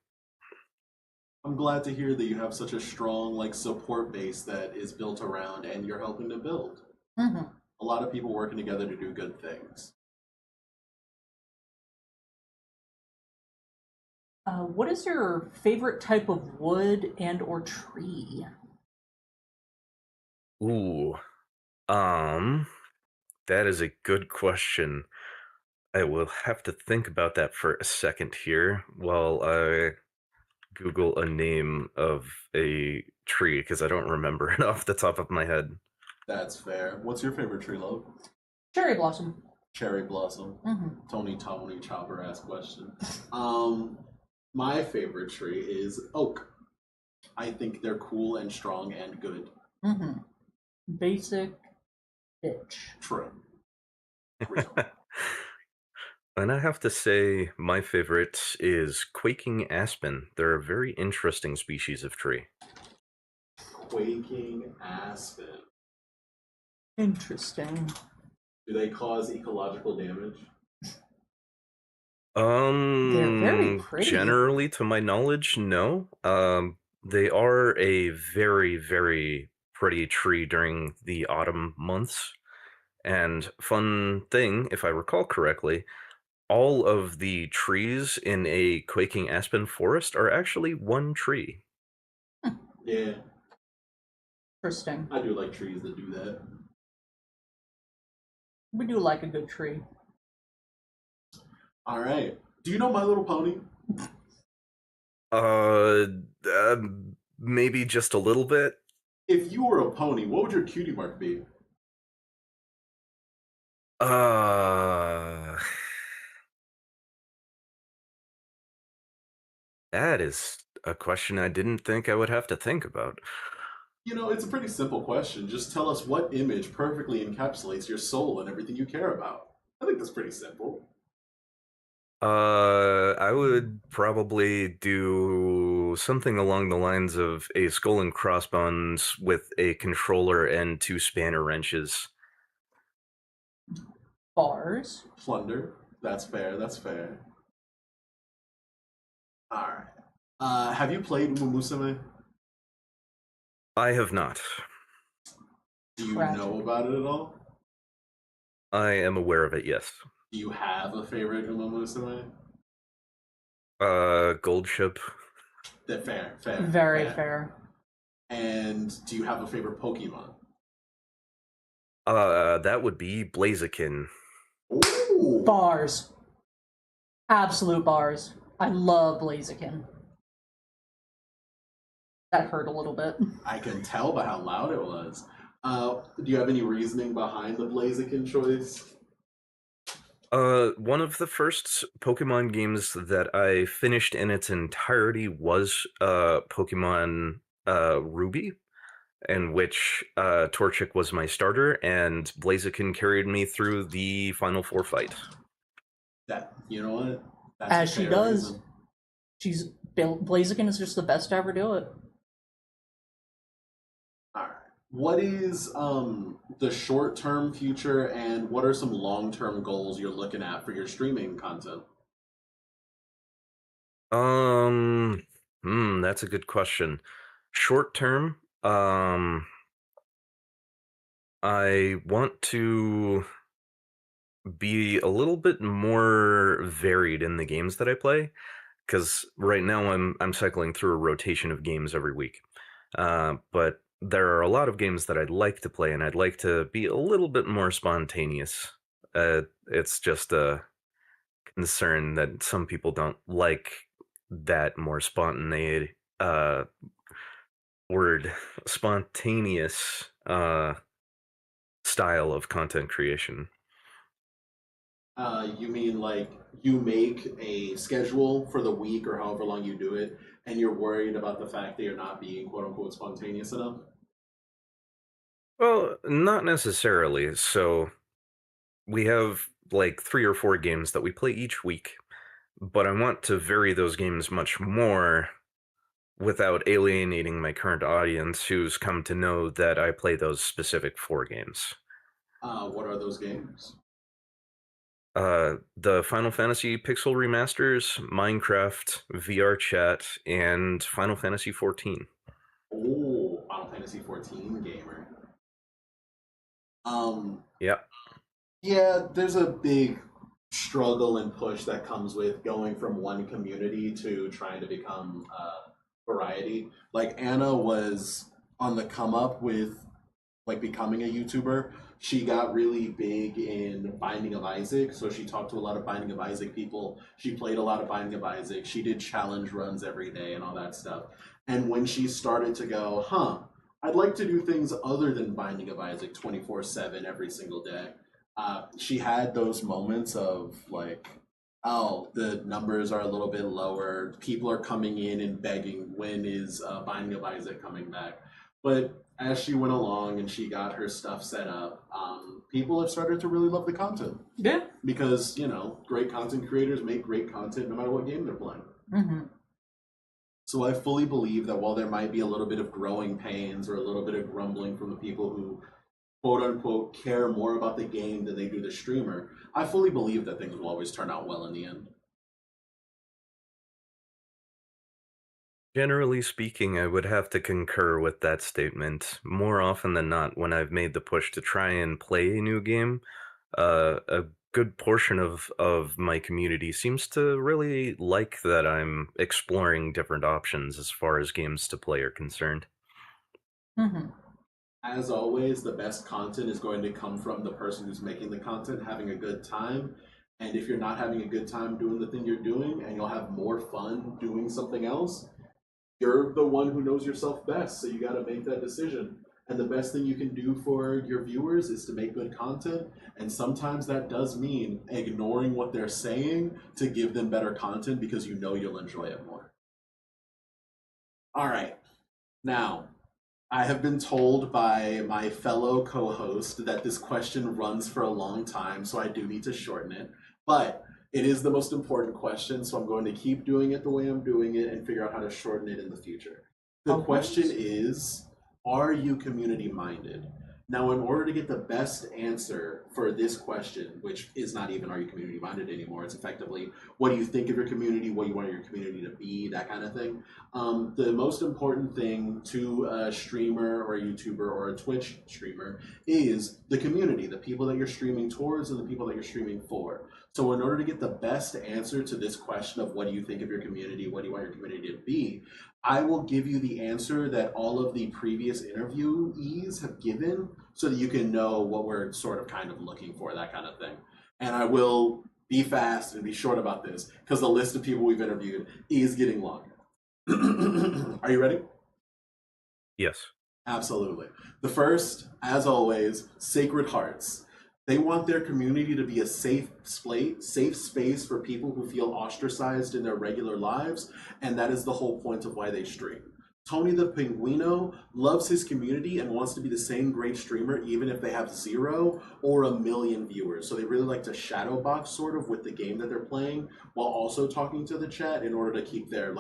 I'm glad to hear that you have such a strong like support base that is built around and you're helping to build. Mm-hmm. A lot of people working together to do good things. What is your favorite type of wood and or tree? Ooh, um, that is a good question. I will have to think about that for a second here while I Google a name of a tree because I don't remember it off the top of my head. That's fair. What's your favorite tree, Love? Cherry blossom. Cherry blossom. Mm-hmm. Tony Chopper ass question. My favorite tree is oak. I think they're cool and strong and good. Mm-hmm. Basic bitch. True. And I have to say, my favorite is quaking aspen. They're a very interesting species of tree. Quaking aspen. Interesting. Do they cause ecological damage? They're very pretty. Generally, to my knowledge, no. They are a very, very pretty tree during the autumn months. And fun thing, if I recall correctly, all of the trees in a quaking aspen forest are actually one tree. Yeah. Interesting. I do like trees that do that. We do like a good tree. All right. Do you know My Little Pony? Uh, uh maybe just a little bit. If you were a pony, what would your cutie mark be? That is a question I didn't think I would have to think about. You know, it's a pretty simple question. Just tell us what image perfectly encapsulates your soul and everything you care about. I think that's pretty simple. I would probably do something along the lines of a skull and crossbones with a controller and two spanner wrenches. Bars. Plunder. That's fair. That's fair. All right. Have you played Umumusame? I have not. Do you Tragic. know about it at all? I am aware of it, yes. Do you have a favorite Umumusame? Gold ship. Fair. Very fair. And do you have a favorite Pokemon? That would be Blaziken. Ooh. Bars. Absolute bars. I love Blaziken. That hurt a little bit. I can tell by how loud it was. Do you have any reasoning behind the Blaziken choice? One of the first Pokemon games that I finished in its entirety was Pokemon Ruby, in which Torchic was my starter, and Blaziken carried me through the Final Four fight. That, you know what? That's As she does. reason. Blaziken is just the best to ever do it. All right. What is the short-term future, and what are some long-term goals you're looking at for your streaming content? That's a good question. Short term, I want to be a little bit more varied in the games that I play, because right now I'm cycling through a rotation of games every week. But there are a lot of games that I'd like to play, and I'd like to be a little bit more spontaneous. It's just a concern that some people don't like that more spontaneous word, spontaneous style of content creation. You mean like you make a schedule for the week or however long you do it, and you're worried about the fact that you're not being quote unquote spontaneous enough? Well, not necessarily. So we have like 3 or 4 games that we play each week, but I want to vary those games much more without alienating my current audience who's come to know that I play those specific 4 games. What are those games? The Final Fantasy Pixel Remasters, Minecraft, VR Chat, and Final Fantasy 14. Oh, Final Fantasy 14 gamer. Yeah. Yeah, there's a big struggle and push that comes with going from one community to trying to become variety. Like Anna was on the come up with like becoming a YouTuber. She got really big in Binding of Isaac, so she talked to a lot of Binding of Isaac people. She played a lot of Binding of Isaac. She did challenge runs every day and all that stuff. And when she started to go, I'd like to do things other than Binding of Isaac 24/7 every single day. She had those moments of like, oh, the numbers are a little bit lower. People are coming in and begging, when is Binding of Isaac coming back? But as she went along and she got her stuff set up, people have started to really love the content. Yeah. Because, great content creators make great content no matter what game they're playing. Mm-hmm. So I fully believe that while there might be a little bit of growing pains or a little bit of grumbling from the people who quote unquote care more about the game than they do the streamer, I fully believe that things will always turn out well in the end. Generally speaking, I would have to concur with that statement. More often than not, when I've made the push to try and play a new game, a good portion of my community seems to really like that I'm exploring different options as far as games to play are concerned. Mm-hmm. As always, the best content is going to come from the person who's making the content having a good time. And if you're not having a good time doing the thing you're doing and you'll have more fun doing something else, you're the one who knows yourself best. So you got to make that decision. And the best thing you can do for your viewers is to make good content. And sometimes that does mean ignoring what they're saying to give them better content because you know you'll enjoy it more. All right. Now, I have been told by my fellow co-host that this question runs for a long time, so I do need to shorten it. But it is the most important question, so I'm going to keep doing it the way I'm doing it and figure out how to shorten it in the future. The question is, are you community minded? Now, in order to get the best answer for this question, which is not even are you community minded anymore, it's effectively what do you think of your community, what you want your community to be, that kind of thing. The most important thing to a streamer or a YouTuber or a Twitch streamer is the community, the people that you're streaming towards and the people that you're streaming for. So in order to get the best answer to this question of what do you think of your community, what do you want your community to be, I will give you the answer that all of the previous interviewees have given so that you can know what we're sort of kind of looking for, that kind of thing. And I will be fast and be short about this because the list of people we've interviewed is getting longer. Are you ready? Yes. Absolutely. The first, as always, Sacred Hearts. They want their community to be a safe space for people who feel ostracized in their regular lives, and that is the whole point of why they stream. Tony the Pinguino loves his community and wants to be the same great streamer even if they have 0 or 1 million viewers. So they really like to shadow box sort of with the game that they're playing while also talking to the chat in order to keep their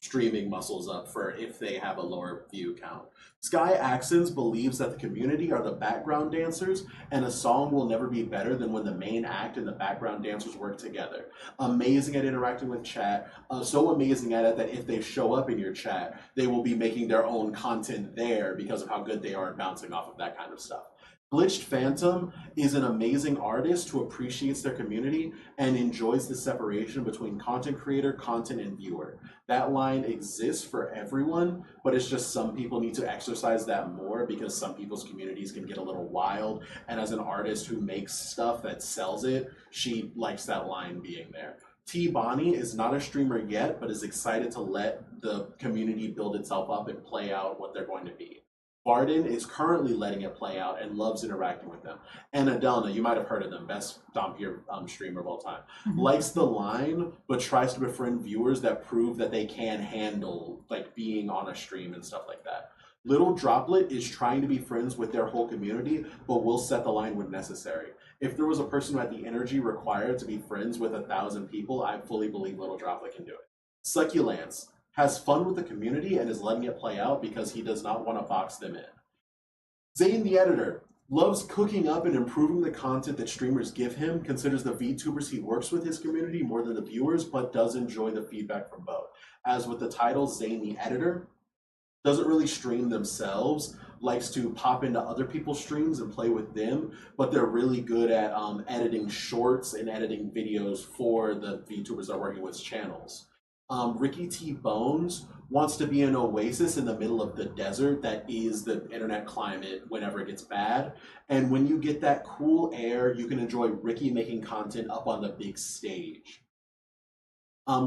streaming muscles up for if they have a lower view count. Sky Axons believes that the community are the background dancers, and a song will never be better than when the main act and the background dancers work together. Amazing at interacting with chat, so amazing at it that if they show up in your chat, they will be making their own content there because of how good they are at bouncing off of that kind of stuff. Glitched Phantom is an amazing artist who appreciates their community and enjoys the separation between content creator, content, and viewer. That line exists for everyone, but it's just some people need to exercise that more because some people's communities can get a little wild. And as an artist who makes stuff that sells it, she likes that line being there. T. Bonnie is not a streamer yet, but is excited to let the community build itself up and play out what they're going to be. Varden is currently letting it play out and loves interacting with them. And Adelna, you might have heard of them, best Dompier streamer of all time, likes the line, but tries to befriend viewers that prove that they can handle like being on a stream and stuff like that. Little Droplet is trying to be friends with their whole community, but will set the line when necessary. If there was a person who had the energy required to be friends with 1,000 people, I fully believe Little Droplet can do it. Succulance has fun with the community and is letting it play out because he does not want to box them in. Zane the editor loves cooking up and improving the content that streamers give him, considers the VTubers he works with his community more than the viewers, but does enjoy the feedback from both. As with the title, Zane the editor doesn't really stream themselves, likes to pop into other people's streams and play with them, but they're really good at editing shorts and editing videos for the VTubers they're working with channels. Ricky T. Bones wants to be an oasis in the middle of the desert that is the internet climate whenever it gets bad. And when you get that cool air, you can enjoy Ricky making content up on the big stage.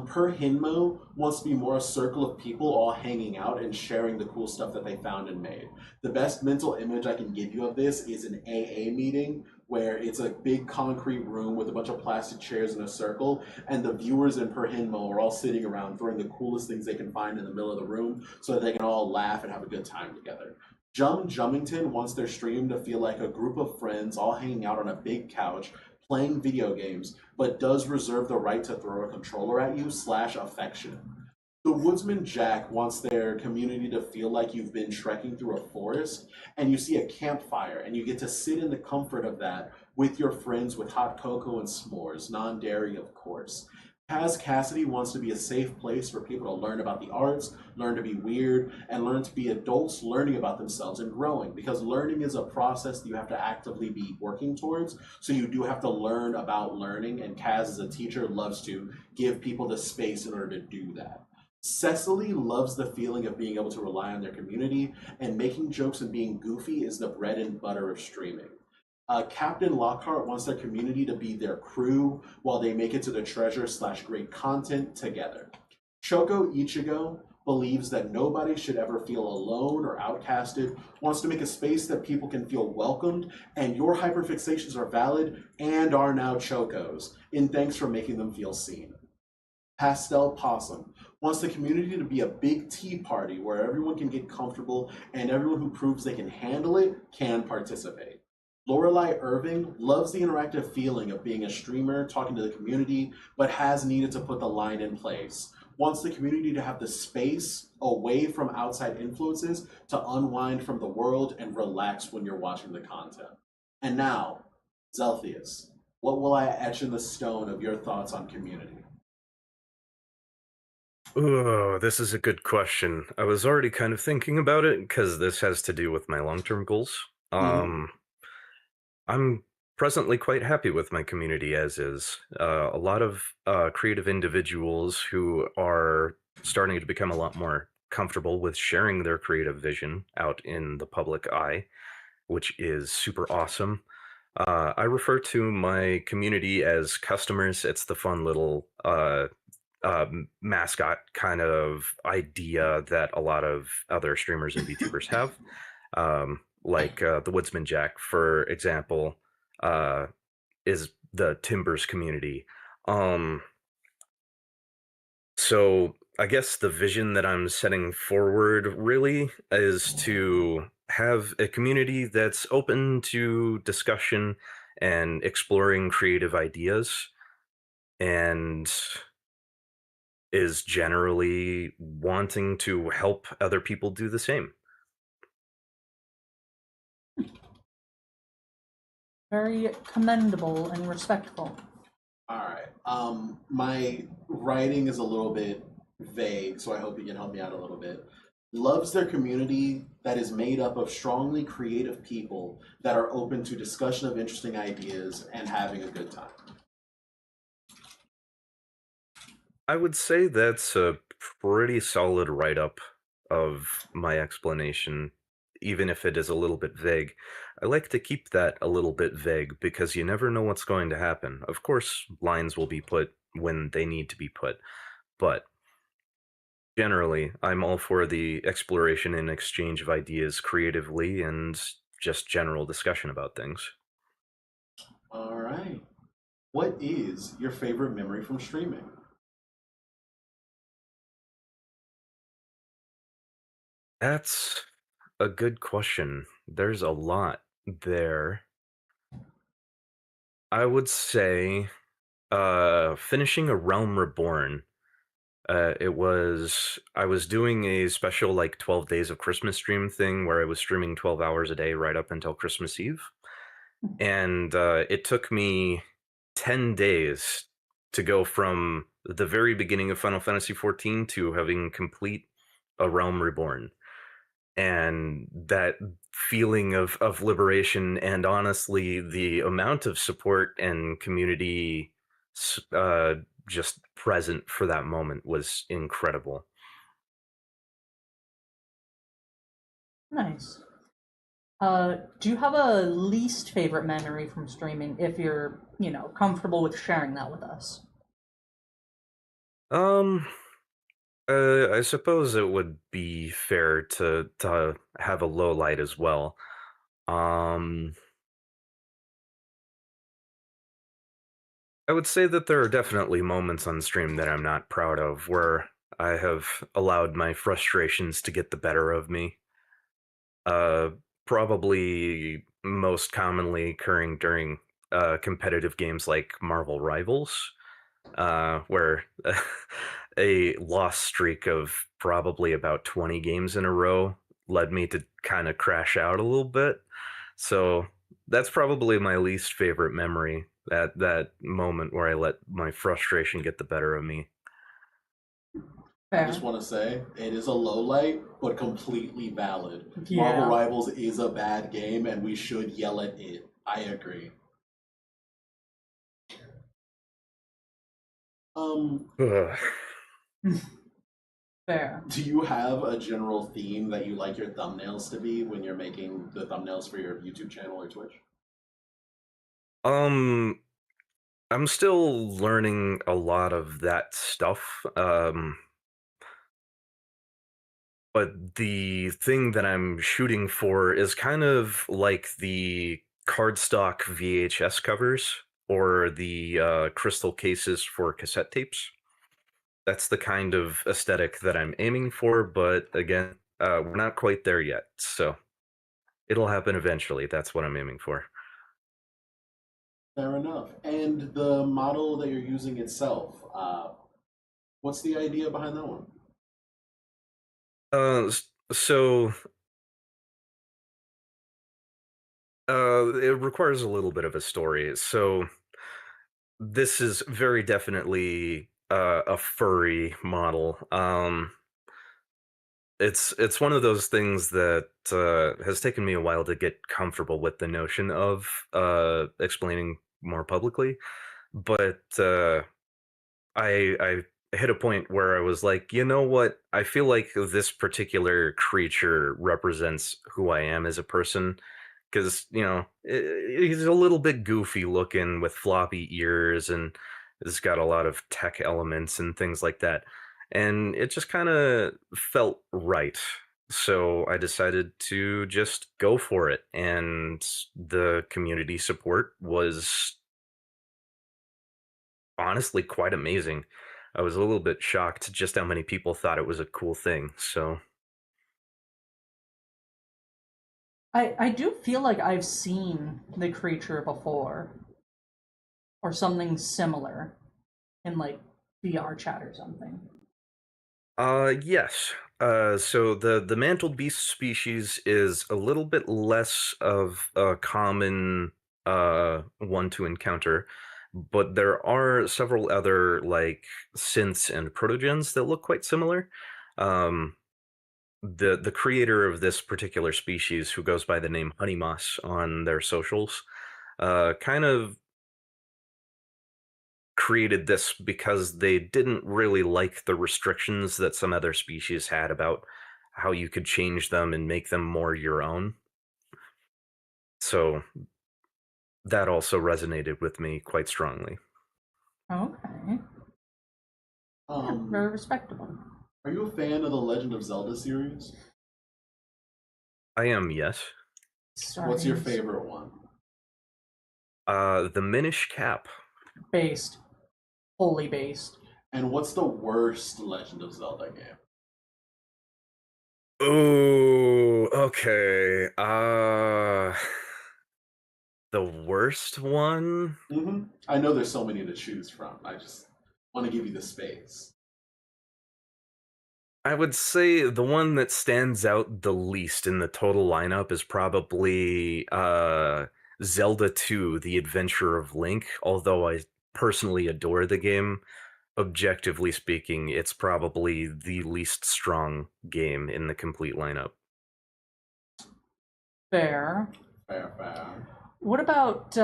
Per Hinmo wants to be more a circle of people all hanging out and sharing the cool stuff that they found and made. The best mental image I can give you of this is an AA meeting where it's a big concrete room with a bunch of plastic chairs in a circle, and the viewers in Per Hinmo are all sitting around throwing the coolest things they can find in the middle of the room so that they can all laugh and have a good time together. Jummington wants their stream to feel like a group of friends all hanging out on a big couch playing video games, but does reserve the right to throw a controller at you / affection. The Woodsman Jack wants their community to feel like you've been trekking through a forest and you see a campfire and you get to sit in the comfort of that with your friends with hot cocoa and s'mores, non-dairy of course. Kaz Cassidy wants to be a safe place for people to learn about the arts, learn to be weird, and learn to be adults learning about themselves and growing, because learning is a process that you have to actively be working towards, so you do have to learn about learning, and Kaz as a teacher loves to give people the space in order to do that. Cecily loves the feeling of being able to rely on their community, and making jokes and being goofy is the bread and butter of streaming. Captain Lockhart wants their community to be their crew while they make it to the treasure / great content together. Choco Ichigo believes that nobody should ever feel alone or outcasted, wants to make a space that people can feel welcomed, and your hyperfixations are valid and are now Chocos, in thanks for making them feel seen. Pastel Possum wants the community to be a big tea party where everyone can get comfortable and everyone who proves they can handle it can participate. Lorelei Irving loves the interactive feeling of being a streamer, talking to the community, but has needed to put the line in place. Wants the community to have the space away from outside influences to unwind from the world and relax when you're watching the content. And now, Xelthias, what will I etch in the stone of your thoughts on community? Oh, this is a good question. I was already kind of thinking about it because this has to do with my long-term goals. I'm presently quite happy with my community as is. A lot of creative individuals who are starting to become a lot more comfortable with sharing their creative vision out in the public eye, which is super awesome. I refer to my community as customers. It's the fun little mascot kind of idea that a lot of other streamers and VTubers have. Like the Woodsman Jack, for example, is the Timbers community. So I guess the vision that I'm setting forward really is to have a community that's open to discussion and exploring creative ideas, and is generally wanting to help other people do the same. Very commendable and respectful. All right. My writing is a little bit vague, so I hope you can help me out a little bit. Loves their community that is made up of strongly creative people that are open to discussion of interesting ideas and having a good time. I would say that's a pretty solid write-up of my explanation, even if it is a little bit vague. I like to keep that a little bit vague because you never know what's going to happen. Of course, lines will be put when they need to be put, but Generally, I'm all for the exploration and exchange of ideas creatively and just general discussion about things. All right. What is your favorite memory from streaming? That's a good question. There's a lot there. I would say finishing a Realm Reborn. I was doing a special like 12 days of Christmas stream thing where I was streaming 12 hours a day right up until Christmas Eve. And it took me 10 days to go from the very beginning of Final Fantasy XIV to having complete a Realm Reborn. And that feeling of liberation, and honestly the amount of support and community uh, just present for that moment was incredible. Nice. Do you have a least favorite memory from streaming if you're, comfortable with sharing that with us? um I suppose it would be fair to have a low light as well. um I would say that there are definitely moments on stream that I'm not proud of, where I have allowed my frustrations to get the better of me. Uh, Probably most commonly occurring during competitive games like Marvel Rivals, where a loss streak of probably about 20 games in a row led me to kind of crash out a little bit. So that's probably my least favorite memory, that moment where I let my frustration get the better of me. I just Fair. want to say it is a low light, but completely valid. Yeah. Marvel Rivals is a bad game, and we should yell at it. I agree. Ugh. Fair. Do you have a general theme that you like your thumbnails to be when you're making the thumbnails for your YouTube channel or Twitch? Um, I'm still learning a lot of that stuff. But the thing that I'm shooting for is kind of like the cardstock VHS covers or the crystal cases for cassette tapes. That's the kind of aesthetic that I'm aiming for, but again, we're not quite there yet. So it'll happen eventually. That's what I'm aiming for. Fair enough. And the model that you're using itself, what's the idea behind that one? So it requires a little bit of a story. So this is very definitely a furry model. It's one of those things that has taken me a while to get comfortable with the notion of explaining more publicly. But I hit a point where I was like, you know what? I feel like this particular creature represents who I am as a person, because he's a little bit goofy looking with floppy ears, and it's got a lot of tech elements and things like that, and it just kind of felt right. So I decided to just go for it, and the community support was honestly quite amazing. I was a little bit shocked just how many people thought it was a cool thing. So I do feel like I've seen the creature before, or something similar, in like VR chat or something. yes. So the mantled beast species is a little bit less of a common one to encounter, but there are several other like synths and protogens that look quite similar. Um, the creator of this particular species, who goes by the name Honey Moss on their socials, kind of created this because they didn't really like the restrictions that some other species had about how you could change them and make them more your own. So that also resonated with me quite strongly. Okay. Yeah, very respectable. Are you a fan of the Legend of Zelda series? I am, yes. What's your favorite one? The Minish Cap. Based. Wholly based. And what's the worst Legend of Zelda game? Oh, okay. The worst one? I know there's so many to choose from. I just want to give you the space. I would say the one that stands out the least in the total lineup is probably Zelda 2, The Adventure of Link, although I personally adore the game. Objectively speaking, it's probably the least strong game in the complete lineup. Fair. Fair. What about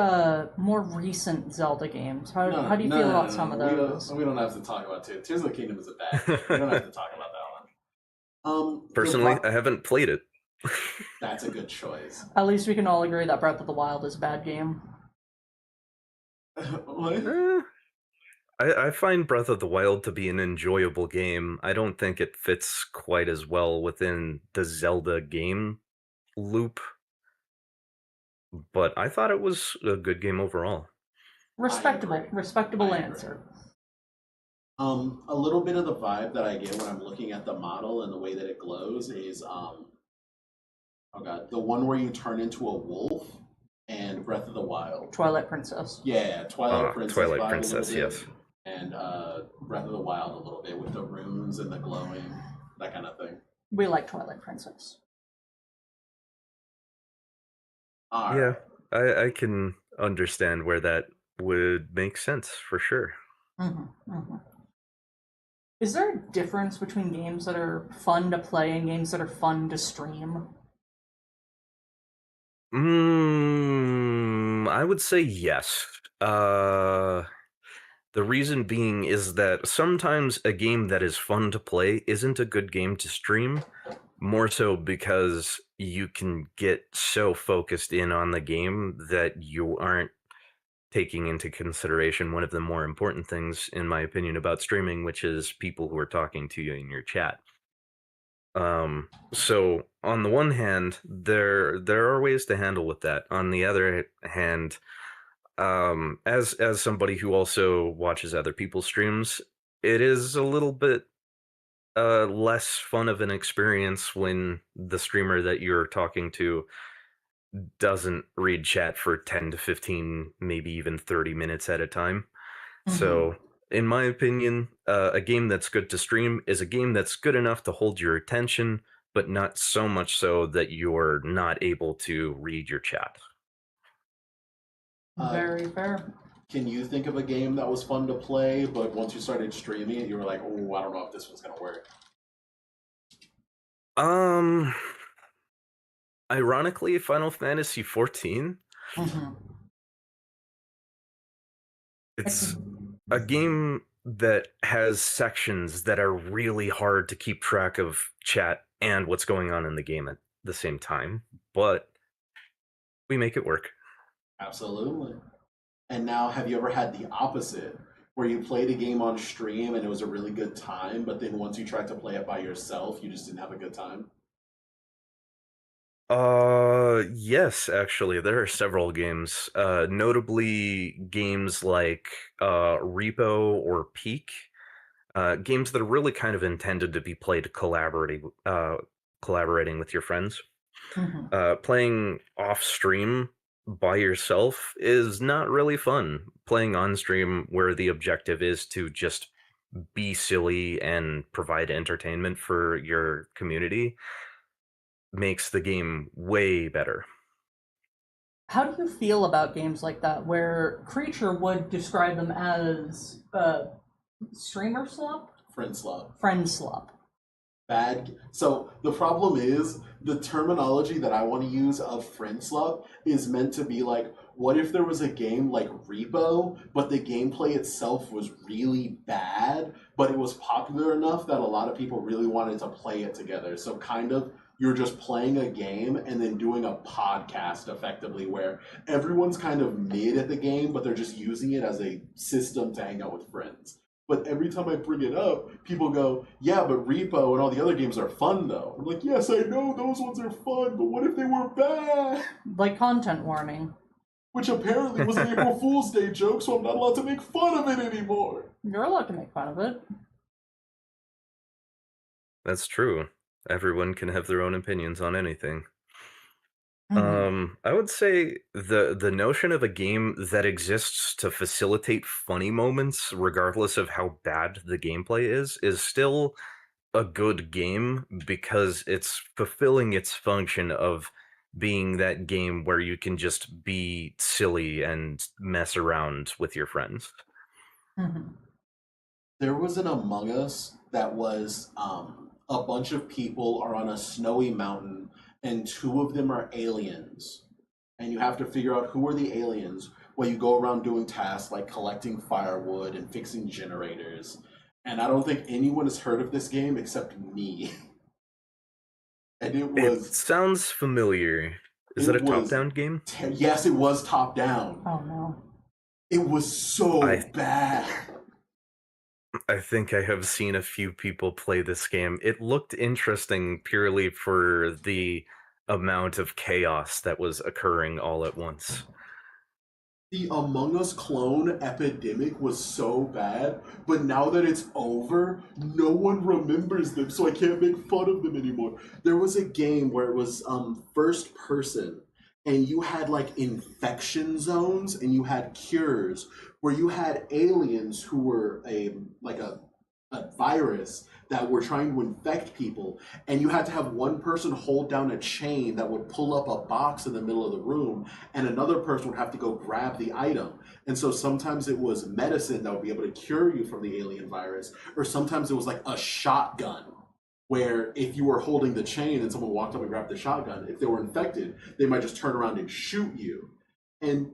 more recent Zelda games? How do you feel about some of those? We don't have to talk about Tears of the Kingdom is a bad game. We don't have to talk about that one. Personally, I haven't played it. That's a good choice. At least we can all agree that Breath of the Wild is a bad game. What? I find Breath of the Wild to be an enjoyable game. I don't think it fits quite as well within the Zelda game loop, but I thought it was a good game overall. Respectable answer. A little bit of the vibe that I get when I'm looking at the model and the way that it glows is the one where you turn into a wolf and Breath of the Wild. Twilight Princess. Yeah, Twilight Princess. Twilight Princess, yes. And Breath of the Wild a little bit with the runes and the glowing, that kind of thing. We like Twilight Princess. Yeah, I can understand where that would make sense for sure. Is there a difference between games that are fun to play and games that are fun to stream? I would say yes. The reason being is that sometimes a game that is fun to play isn't a good game to stream, more so because you can get so focused in on the game that you aren't taking into consideration one of the more important things, in my opinion, about streaming, which is people who are talking to you in your chat. So on the one hand, there are ways to handle with that. On the other hand, as somebody who also watches other people's streams, it is a little bit less fun of an experience when the streamer that you're talking to doesn't read chat for 10 to 15, maybe even 30 minutes at a time. So in my opinion, a game that's good to stream is a game that's good enough to hold your attention, but not so much so that you're not able to read your chat. Very fair. Can you think of a game that was fun to play, but once you started streaming it, you were like, oh, I don't know if this one's going to work? Ironically, Final Fantasy XIV. It's a game that has sections that are really hard to keep track of chat and what's going on in the game at the same time, but we make it work. Absolutely. And now, have you ever had the opposite, where you played a game on stream and it was a really good time, but then once you tried to play it by yourself, you just didn't have a good time? Yes, actually, there are several games, notably games like Repo or Peak, games that are really kind of intended to be played collaborating with your friends. Playing off stream by yourself is not really fun. Playing on stream where the objective is to just be silly and provide entertainment for your community makes the game way better. How do you feel about games like that, where Creature would describe them as streamer slop? Friend slop. Friend slop. Bad. So the problem is the terminology that I want to use of friend slop is meant to be like, what if there was a game like Repo, but the gameplay itself was really bad, but it was popular enough that a lot of people really wanted to play it together. So kind of you're just playing a game and then doing a podcast effectively where everyone's kind of mid at the game, but they're just using it as a system to hang out with friends. But every time I bring it up, people go, yeah, but Repo and all the other games are fun, though. I'm like, yes, I know those ones are fun, but what if they were bad? Like content warning. Which apparently was an April Fool's Day joke, so I'm not allowed to make fun of it anymore. You're allowed to make fun of it. That's true. Everyone can have their own opinions on anything. I would say the notion of a game that exists to facilitate funny moments, regardless of how bad the gameplay is still a good game because it's fulfilling its function of being that game where you can just be silly and mess around with your friends. There was an Among Us that was a bunch of people are on a snowy mountain and two of them are aliens. And you have to figure out who are the aliens while you go around doing tasks like collecting firewood and fixing generators. And I don't think anyone has heard of this game except me. And It sounds familiar. Is it a top-down game? Yes, it was top-down. Oh no. It was so bad. I think I have seen a few people play this game. It looked interesting purely for the amount of chaos that was occurring all at once. The Among Us clone epidemic was so bad, but now that it's over, no one remembers them, so I can't make fun of them anymore. There was a game where it was first person, and you had like infection zones, and you had cures, where you had aliens who were a virus that were trying to infect people, and you had to have one person hold down a chain that would pull up a box in the middle of the room, and another person would have to go grab the item. And so sometimes it was medicine that would be able to cure you from the alien virus, or sometimes it was like a shotgun, where if you were holding the chain and someone walked up and grabbed the shotgun, if they were infected, they might just turn around and shoot you. And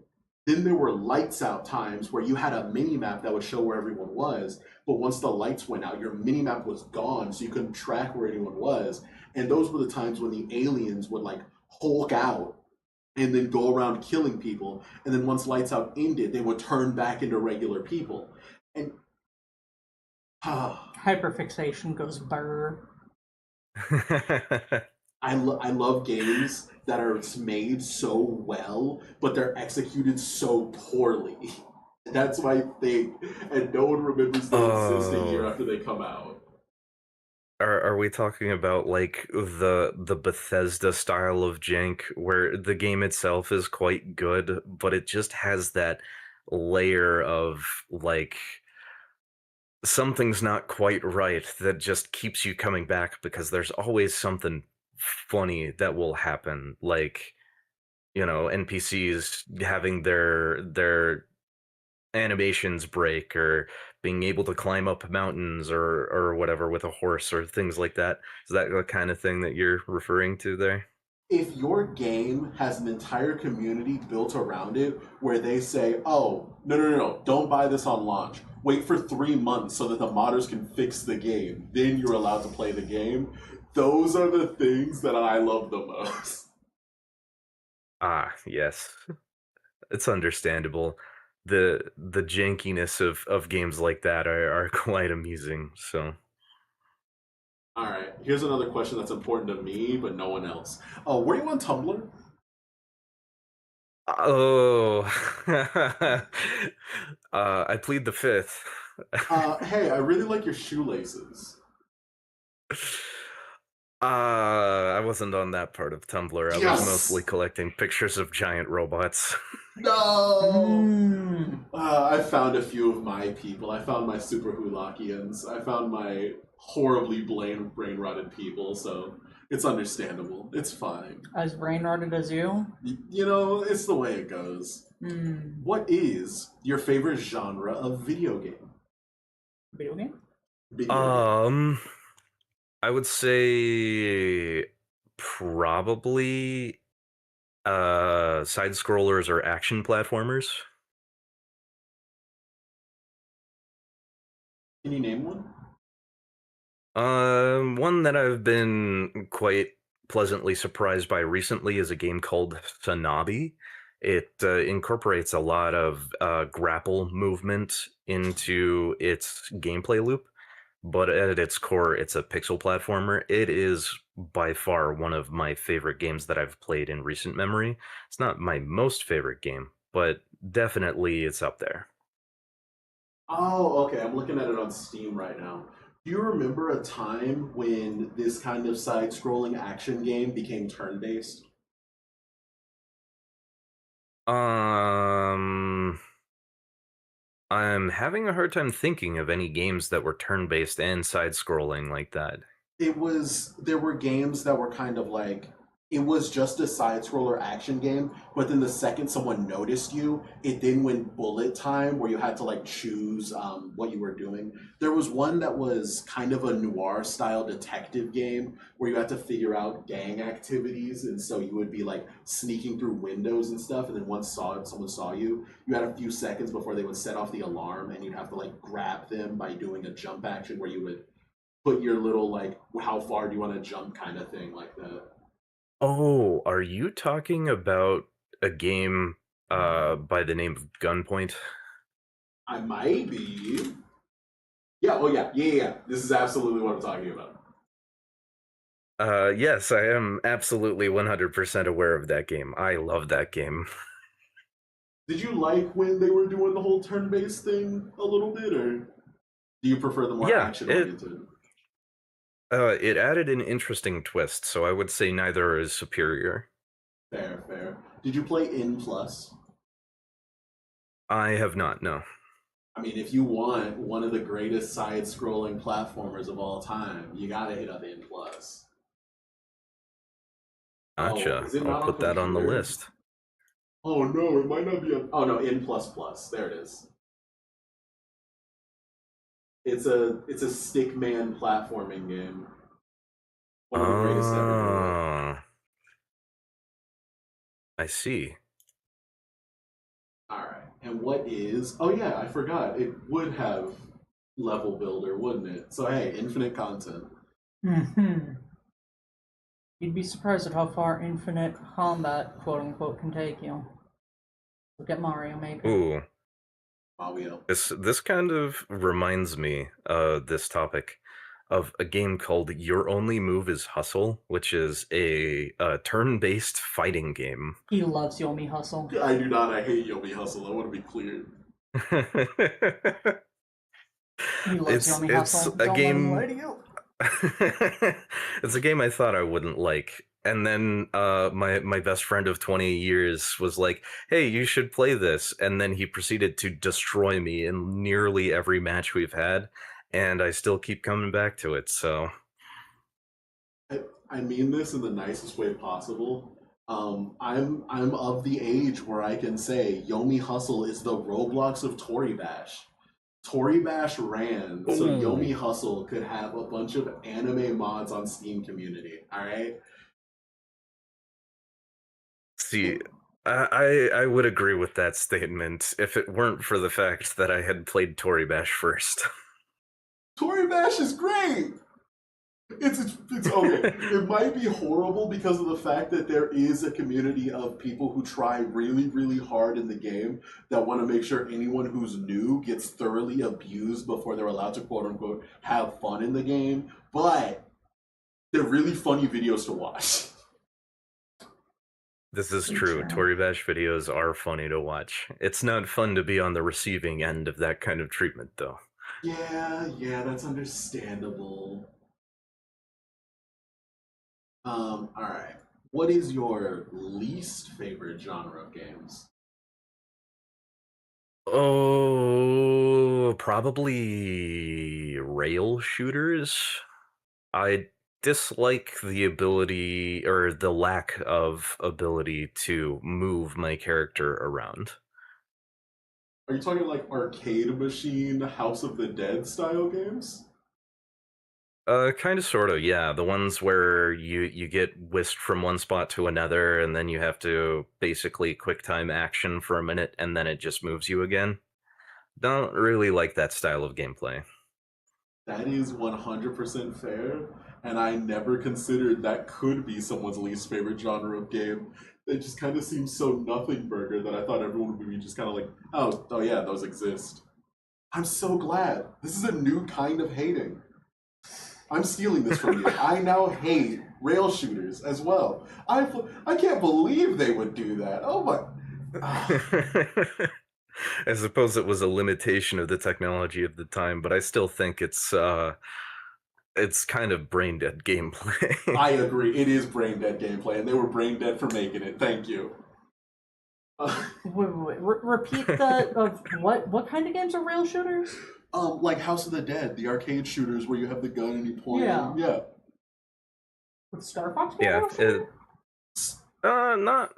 then there were lights out times where you had a mini map that would show where everyone was, but once the lights went out, your mini map was gone, so you couldn't track where anyone was. And those were the times when the aliens would like hulk out and then go around killing people. And then once lights out ended, they would turn back into regular people. And hyperfixation goes burr. I love games that are made so well, but they're executed so poorly. That's my thing, and no one remembers they exist a year after they come out. Are we talking about like the Bethesda style of jank, where the game itself is quite good, but it just has that layer of like something's not quite right that just keeps you coming back because there's always something funny that will happen, like, you know, NPCs having their animations break, or being able to climb up mountains or whatever with a horse, or things like that. Is that the kind of thing that you're referring to there? If your game has an entire community built around it where they say, oh, no, don't buy this on launch. Wait for 3 months so that the modders can fix the game. Then you're allowed to play the game. Those are the things that I love the most. Ah, yes. It's understandable. The jankiness of games like that are quite amusing, so. Alright, here's another question that's important to me, but no one else. Were you on Tumblr? Oh. I plead the fifth. Hey, I really like your shoelaces. I wasn't on that part of Tumblr. I was mostly collecting pictures of giant robots. No! I found a few of my people. I found my super Hulakians. I found my horribly brain-rotted people, so it's understandable. It's fine. As brain-rotted as you? You know, it's the way it goes. What is your favorite genre of video game? Video game? I would say probably side scrollers or action platformers. Can you name one? One that I've been quite pleasantly surprised by recently is a game called Sanabi. It incorporates a lot of grapple movement into its gameplay loop, but at its core, it's a pixel platformer. It is by far one of my favorite games that I've played in recent memory. It's not my most favorite game, but definitely it's up there. Oh, okay. I'm looking at it on Steam right now. Do you remember a time when this kind of side-scrolling action game became turn-based? I'm having a hard time thinking of any games that were turn-based and side-scrolling like that. There were games that were kind of like, it was just a side scroller action game, but then the second someone noticed you, it then went bullet time where you had to like choose what you were doing. There was one that was kind of a noir style detective game where you had to figure out gang activities, and so you would be like sneaking through windows and stuff, and then once someone saw you, you had a few seconds before they would set off the alarm, and you'd have to like grab them by doing a jump action where you would put your little like how far do you want to jump kind of thing like that. Oh, are you talking about a game by the name of Gunpoint? I might be. Yeah, oh yeah. This is absolutely what I'm talking about. Yes, I am absolutely 100% aware of that game. I love that game. Did you like when they were doing the whole turn-based thing a little bit, or do you prefer the more Yeah, action-oriented? it added an interesting twist, so I would say neither is superior. Fair. Did you play N Plus? I have not, no. I mean, if you want one of the greatest side-scrolling platformers of all time, you gotta hit up N Plus. Gotcha. Oh, is it I'll not put that on the computer? list. Oh no, it might not be on. Oh no, N plus plus. There it is. It's a stickman platforming game. One of the greatest ever do it. I see. All right. And what is? Oh yeah, I forgot. It would have level builder, wouldn't it? So hey, infinite content. You'd be surprised at how far infinite combat, quote unquote, can take you. Look at Mario Maker. Ooh. Mario. This kind of reminds me, this topic, of a game called Your Only Move is Hustle, which is a turn-based fighting game. He loves Yomi Hustle. I do not. I hate Yomi Hustle. I want to be clear. He loves Yomi Hustle. A Don't game. let him lie to you. It's a game I thought I wouldn't like, and then my best friend of 20 years was like, "Hey, you should play this," and then he proceeded to destroy me in nearly every match we've had, and I still keep coming back to it. So I mean this in the nicest way possible. I'm of the age where I can say Yomi Hustle is the Roblox of Tory Bash. Tory Bash ran so Yomi Hustle could have a bunch of anime mods on Steam community. All right. see, I would agree with that statement if it weren't for the fact that I had played Tory Bash first. Tory Bash is great. It's okay. It might be horrible because of the fact that there is a community of people who try really, really hard in the game that want to make sure anyone who's new gets thoroughly abused before they're allowed to quote unquote have fun in the game. But they're really funny videos to watch. This is true. Tory Bash videos are funny to watch. It's not fun to be on the receiving end of that kind of treatment, though. Yeah, that's understandable. All right. What is your least favorite genre of games? Oh, probably rail shooters. I dislike the ability or the lack of ability to move my character around. Are you talking like arcade machine, House of the Dead style games? Kind of, sort of, yeah. The ones where you get whisked from one spot to another, and then you have to basically quick time action for a minute, and then it just moves you again. Don't really like that style of gameplay. That is 100% fair, and I never considered that could be someone's least favorite genre of game. It just kind of seems so nothing burger that I thought everyone would be just kind of like, oh yeah, those exist. I'm so glad. This is a new kind of hating. I'm stealing this from you. I now hate rail shooters as well. I can't believe they would do that. Oh my. I suppose it was a limitation of the technology of the time, but I still think it's kind of brain dead gameplay. I agree. It is brain dead gameplay, and they were brain dead for making it. Thank you. Wait. Repeat that. Of what kind of games are rail shooters? Like House of the Dead, the arcade shooters where you have the gun and you point. Yeah. Yeah. Would Star Fox be a Yeah, rail shooter? not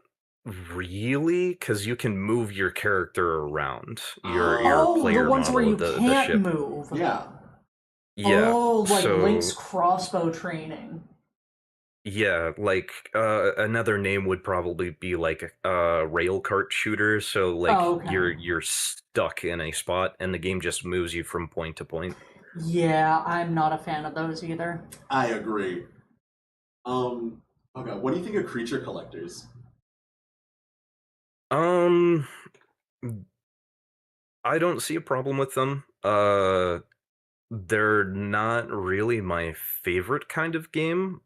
really, because you can move your character around. Your Oh, player the ones model where you of the can't ship. move. Yeah. Yeah. Oh, like so, Link's crossbow training. Yeah, like another name would probably be like rail cart shooter. So like okay. you're stuck in a spot and the game just moves you from point to point. Yeah, I'm not a fan of those either. I agree. Okay, what do you think of creature collectors? I don't see a problem with them. They're not really my favorite kind of game.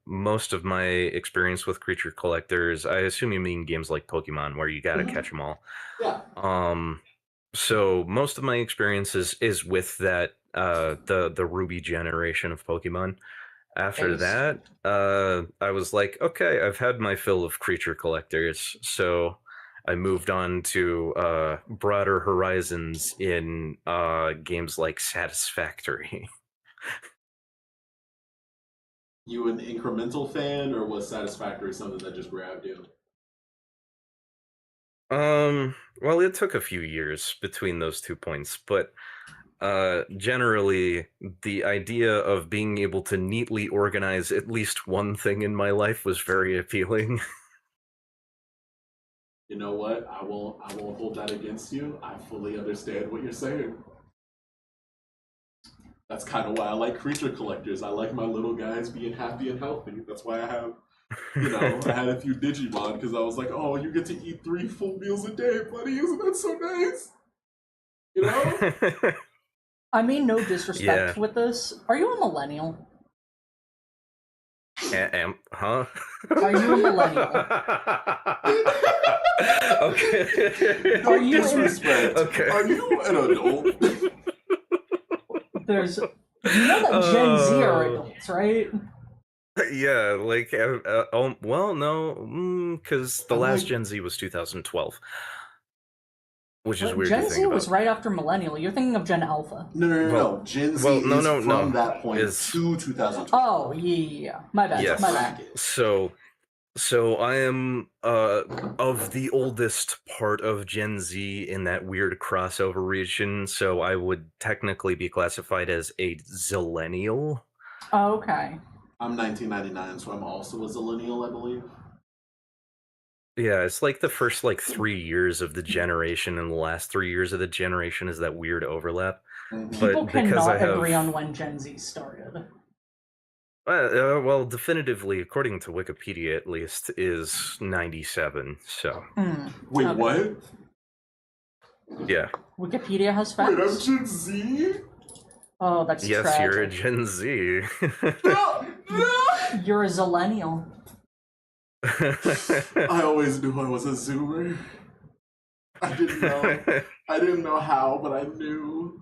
Most of my experience with creature collectors, I assume you mean games like Pokemon, where you gotta catch them all. Yeah. So most of my experience is with that the Ruby generation of Pokemon. After that, I was like, okay, I've had my fill of creature collectors, so I moved on to broader horizons in games like Satisfactory. You an incremental fan, or was Satisfactory something that just grabbed you? Well, it took a few years between those 2 points, but generally, the idea of being able to neatly organize at least one thing in my life was very appealing. You know what? I won't hold that against you. I fully understand what you're saying. That's kind of why I like creature collectors. I like my little guys being happy and healthy. That's why I have, I had a few Digimon because I was like, oh, you get to eat 3 full meals a day, buddy. Isn't that so nice? You know? I mean, no disrespect with this. Are you a millennial? Huh? Are you a millennial? Okay. No disrespect. Okay. Are you an adult? There's, you know that Gen Z are adults, right? Yeah, like, well, no, because the last Gen Z was 2012. Which is weird Gen to think Z about. was right after Millennial. You're thinking of Gen Alpha. No. Gen Z is from that point to 2012. Oh, yeah. My bad. Yes. My bad. So I am of the oldest part of Gen Z in that weird crossover region, so I would technically be classified as a zillennial. Oh, okay. I'm 1999, so I'm also a zillennial, I believe. Yeah, it's like the first 3 years of the generation, and the last 3 years of the generation is that weird overlap. People cannot agree on when Gen Z started. Well, definitively, according to Wikipedia at least, is 97, so... Wait, what? Yeah. Wikipedia has facts? Wait, I'm Gen Z? Oh, that's yes, tragic. You're a Gen Z. No! You're a zillennial. I always knew I was a zoomer. I didn't know how, but I knew.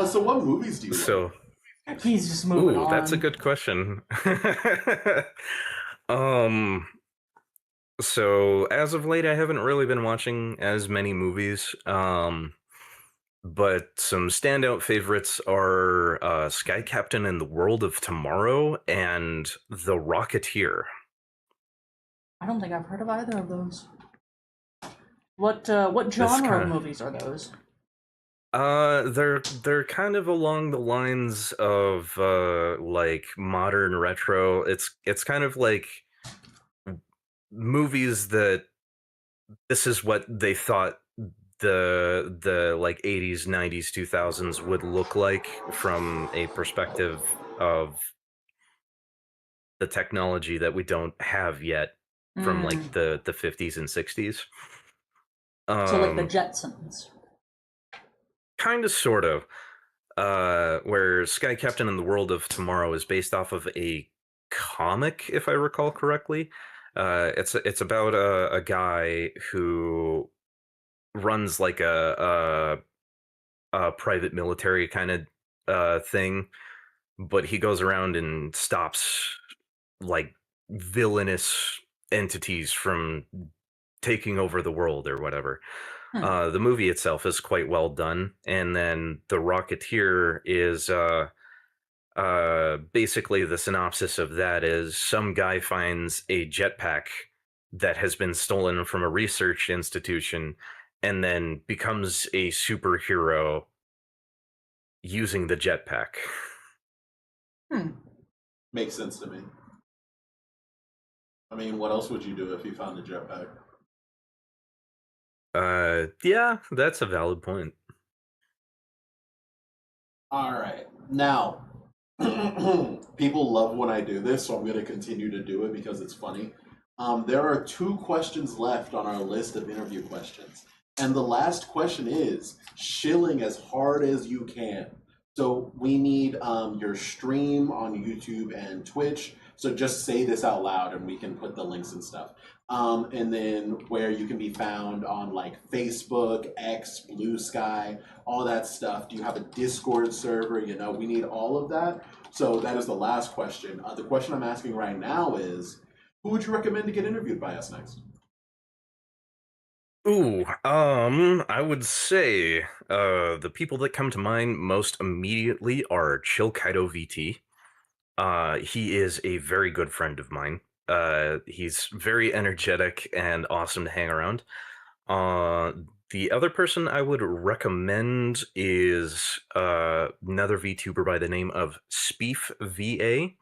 So what movies do you like? He's just moving on. That's a good question. So as of late, I haven't really been watching as many movies. But some standout favorites are Sky Captain and the World of Tomorrow and The Rocketeer. I don't think I've heard of either of those. What genre of movies are those? They're kind of along the lines of like modern retro. It's kind of like movies that this is what they thought the like 80s, 90s, 2000s would look like from a perspective of the technology that we don't have yet from like the 50s and 60s. So like the Jetsons. Kind of, sort of. Where Sky Captain and the World of Tomorrow is based off of a comic, if I recall correctly. It's about a guy who runs like a private military kind of thing, but he goes around and stops like villainous entities from taking over the world or whatever. The movie itself is quite well done, and then The Rocketeer is basically the synopsis of that is some guy finds a jetpack that has been stolen from a research institution and then becomes a superhero using the jetpack. Makes sense to me. I mean, what else would you do if you found a jetpack? Yeah, that's a valid point. All right. Now, people love when I do this, so I'm going to continue to do it because it's funny. There are 2 questions left on our list of interview questions. And the last question is shilling as hard as you can. So we need your stream on YouTube and Twitch. So just say this out loud and we can put the links and stuff. And then where you can be found on like Facebook, X, Blue Sky, all that stuff. Do you have a Discord server? You know, we need all of that. So that is the last question. The question I'm asking right now is, who would you recommend to get interviewed by us next? Ooh, I would say the people that come to mind most immediately are Chill Kaido VT. He is a very good friend of mine. He's very energetic and awesome to hang around. The other person I would recommend is another VTuber by the name of Speef VA.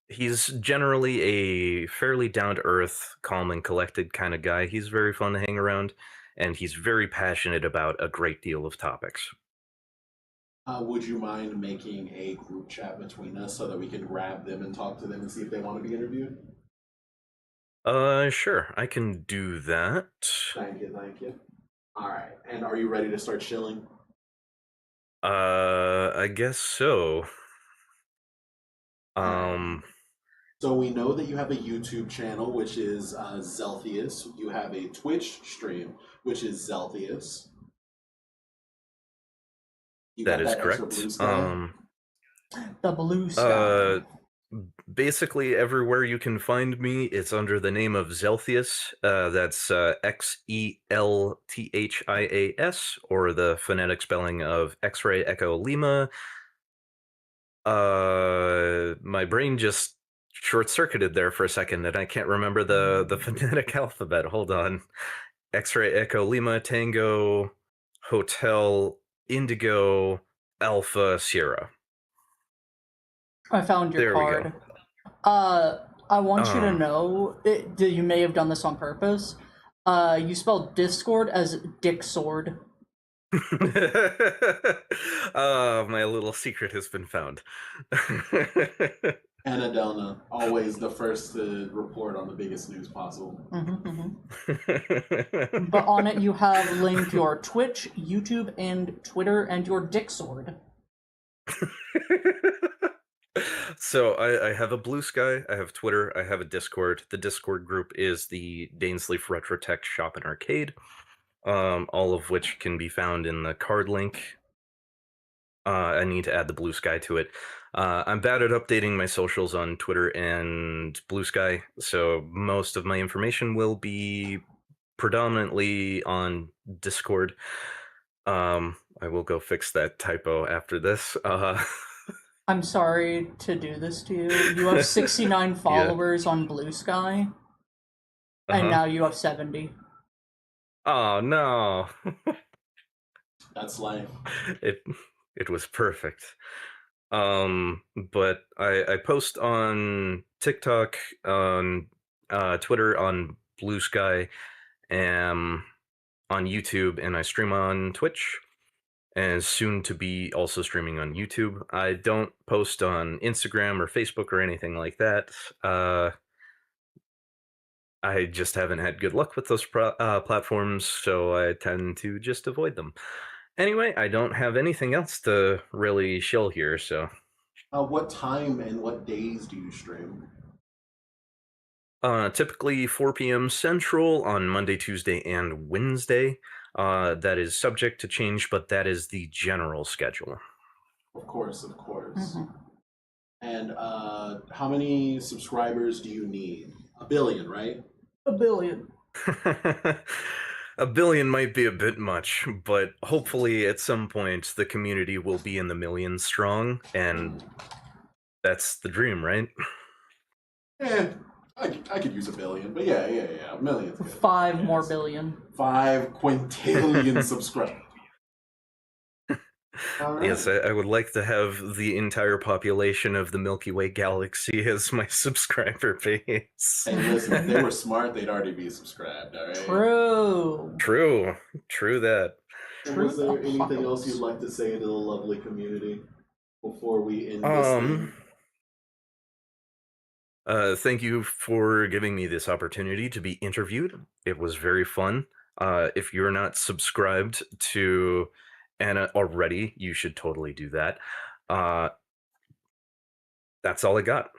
He's generally a fairly down-to-earth, calm and collected kind of guy. He's very fun to hang around, and he's very passionate about a great deal of topics. Would you mind making a group chat between us so that we can grab them and talk to them and see if they want to be interviewed? Sure, I can do that. Thank you, thank you. All right, and are you ready to start shilling? I guess so. So we know that you have a YouTube channel, which is Xelthias. You have a Twitch stream, which is Xelthias. You that got is that extra correct. blue sky? The blue sky. Basically everywhere you can find me, it's under the name of Xelthias. That's Xelthias, or the phonetic spelling of X-ray Echo Lima. My brain just short-circuited there for a second, and I can't remember the phonetic alphabet. Hold on. X-ray Echo Lima Tango Hotel Indigo Alpha Sierra. I found your There we card. go. I want you to know, you may have done this on purpose. You spelled Discord as Dick Sword. My little secret has been found. Anadelna, always the first to report on the biggest news possible. But on it, you have linked your Twitch, YouTube, and Twitter, and your Dick Sword. So I have a Blue Sky, I have Twitter, I have a Discord. The Discord group is the Dainsleif Retro Tech Shop and Arcade, all of which can be found in the card link. I need to add the Blue Sky to it. I'm bad at updating my socials on Twitter and Blue Sky, so most of my information will be predominantly on Discord. I will go fix that typo after this. I'm sorry to do this to you. You have 69 followers on Blue Sky, and now you have 70. Oh no. That's life. It was perfect. But I post on TikTok, on Twitter, on Blue Sky, and on YouTube, and I stream on Twitch, and soon to be also streaming on YouTube. I don't post on Instagram or Facebook or anything like that. I just haven't had good luck with those platforms, so I tend to just avoid them. Anyway, I don't have anything else to really shill here, so. What time and what days do you stream? Typically 4 p.m. Central on Monday, Tuesday, and Wednesday. That is subject to change, but that is the general schedule. Of course, of course. Mm-hmm. And how many subscribers do you need? 1 billion, right? 1 billion. 1 billion might be a bit much, but hopefully at some point the community will be in the millions strong, and that's the dream, right? I could use 1 billion, but yeah, 1 million. 5 more billion. 5 quintillion subscribers. Right. Yes, I would like to have the entire population of the Milky Way galaxy as my subscriber base. Hey, listen, if they were smart, they'd already be subscribed, alright? True that. And was there anything else you'd like to say to the lovely community before we end this thing? Thank you for giving me this opportunity to be interviewed. It was very fun. If you're not subscribed to Anna already, you should totally do that. That's all I got.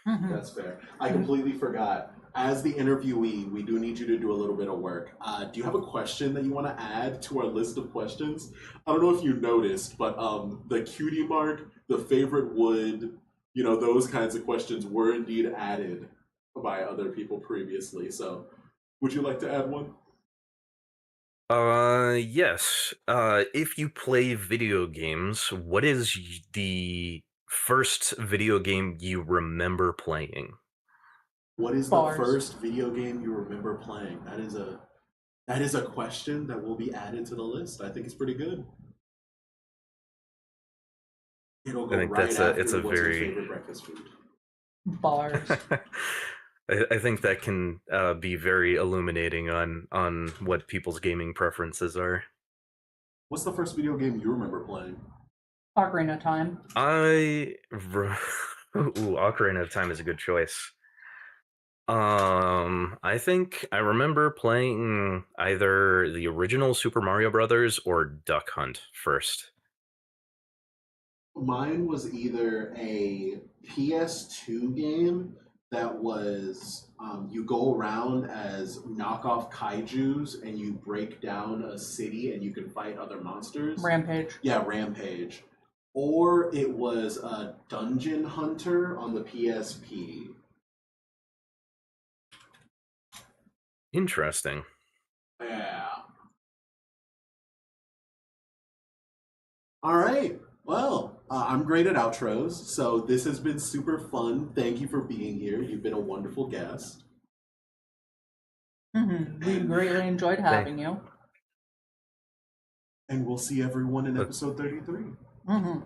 Mm-hmm. That's fair. I completely forgot. As the interviewee, we do need you to do a little bit of work. Do you have a question that you want to add to our list of questions? I don't know if you noticed, but the cutie mark, the favorite wood, those kinds of questions were indeed added by other people previously. So, would you like to add one? Yes. If you play video games, what is the first video game you remember playing? What is the first video game you remember playing? That is a question that will be added to the list. I think it's pretty good. It'll go right after it's a what's your very favorite breakfast food. Bars. I think that can be very illuminating on what people's gaming preferences are. What's the first video game you remember playing? Ocarina of Time. Ocarina of Time is a good choice. I think I remember playing either the original Super Mario Brothers or Duck Hunt first. Mine was either a PS2 game that was you go around as knockoff kaijus and you break down a city and you can fight other monsters. Rampage. Yeah, Rampage. Or it was a Dungeon Hunter on the PSP. Interesting. Yeah. All right. Well, I'm great at outros, so this has been super fun. Thank you for being here. You've been a wonderful guest. Mm-hmm. We greatly enjoyed having you. And we'll see everyone in episode 33. Mm-hmm.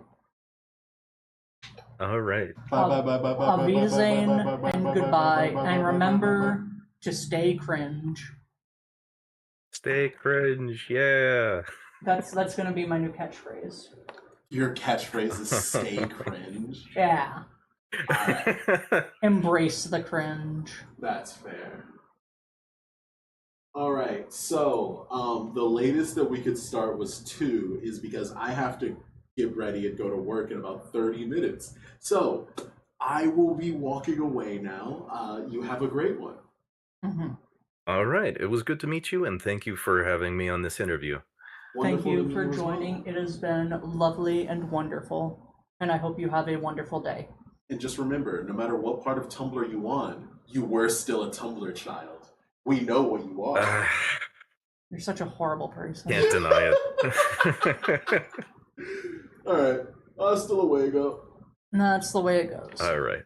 All right. Bye. Auf Wiedersehen and goodbye. And remember to stay cringe. Stay cringe, yeah. That's gonna be my new catchphrase. Your catchphrase is stay cringe. Yeah. Embrace the cringe. That's fair. All right, so the latest that we could start was 2 is because I have to get ready and go to work in about 30 minutes. So I will be walking away now. You have a great one. Mm-hmm. All right, it was good to meet you, and thank you for having me on this interview. Wonderful Thank you for joining. It has been lovely and wonderful, and I hope you have a wonderful day. And just remember, no matter what part of Tumblr you on, you were still a Tumblr child. We know what you are. You're such a horrible person. Can't deny it. All right. Hasta luego. That's the way it goes. All right.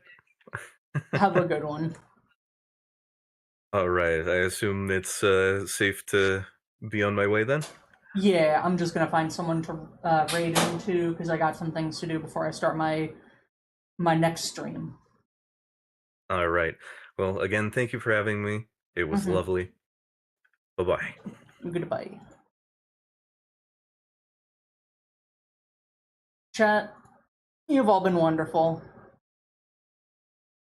Have a good one. All right. I assume it's safe to be on my way then? Yeah, I'm just gonna find someone to raid into because I got some things to do before I start my next stream. All right. Well, again, thank you for having me. It was lovely. Bye-bye. Goodbye. Chat, you've all been wonderful.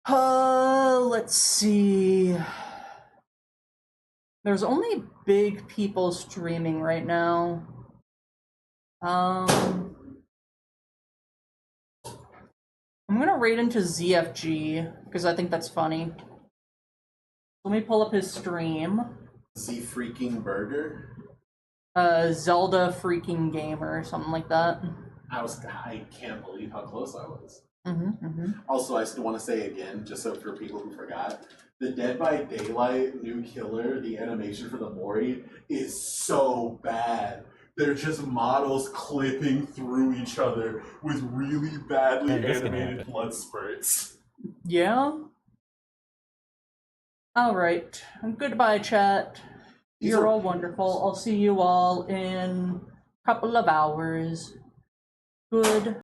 Let's see. There's only big people streaming right now. I'm gonna raid into ZFG because I think that's funny. Let me pull up his stream. Z freaking burger. Zelda freaking gamer or something like that. I can't believe how close I was. Mm-hmm. Also, I still want to say again, just so for people who forgot, the Dead by Daylight new killer, the animation for the Mori, is so bad. They're just models clipping through each other with really badly Man, this can animated happen. blood spurts. Yeah. Alright. Goodbye, chat. You're all wonderful. I'll see you all in a couple of hours. Good.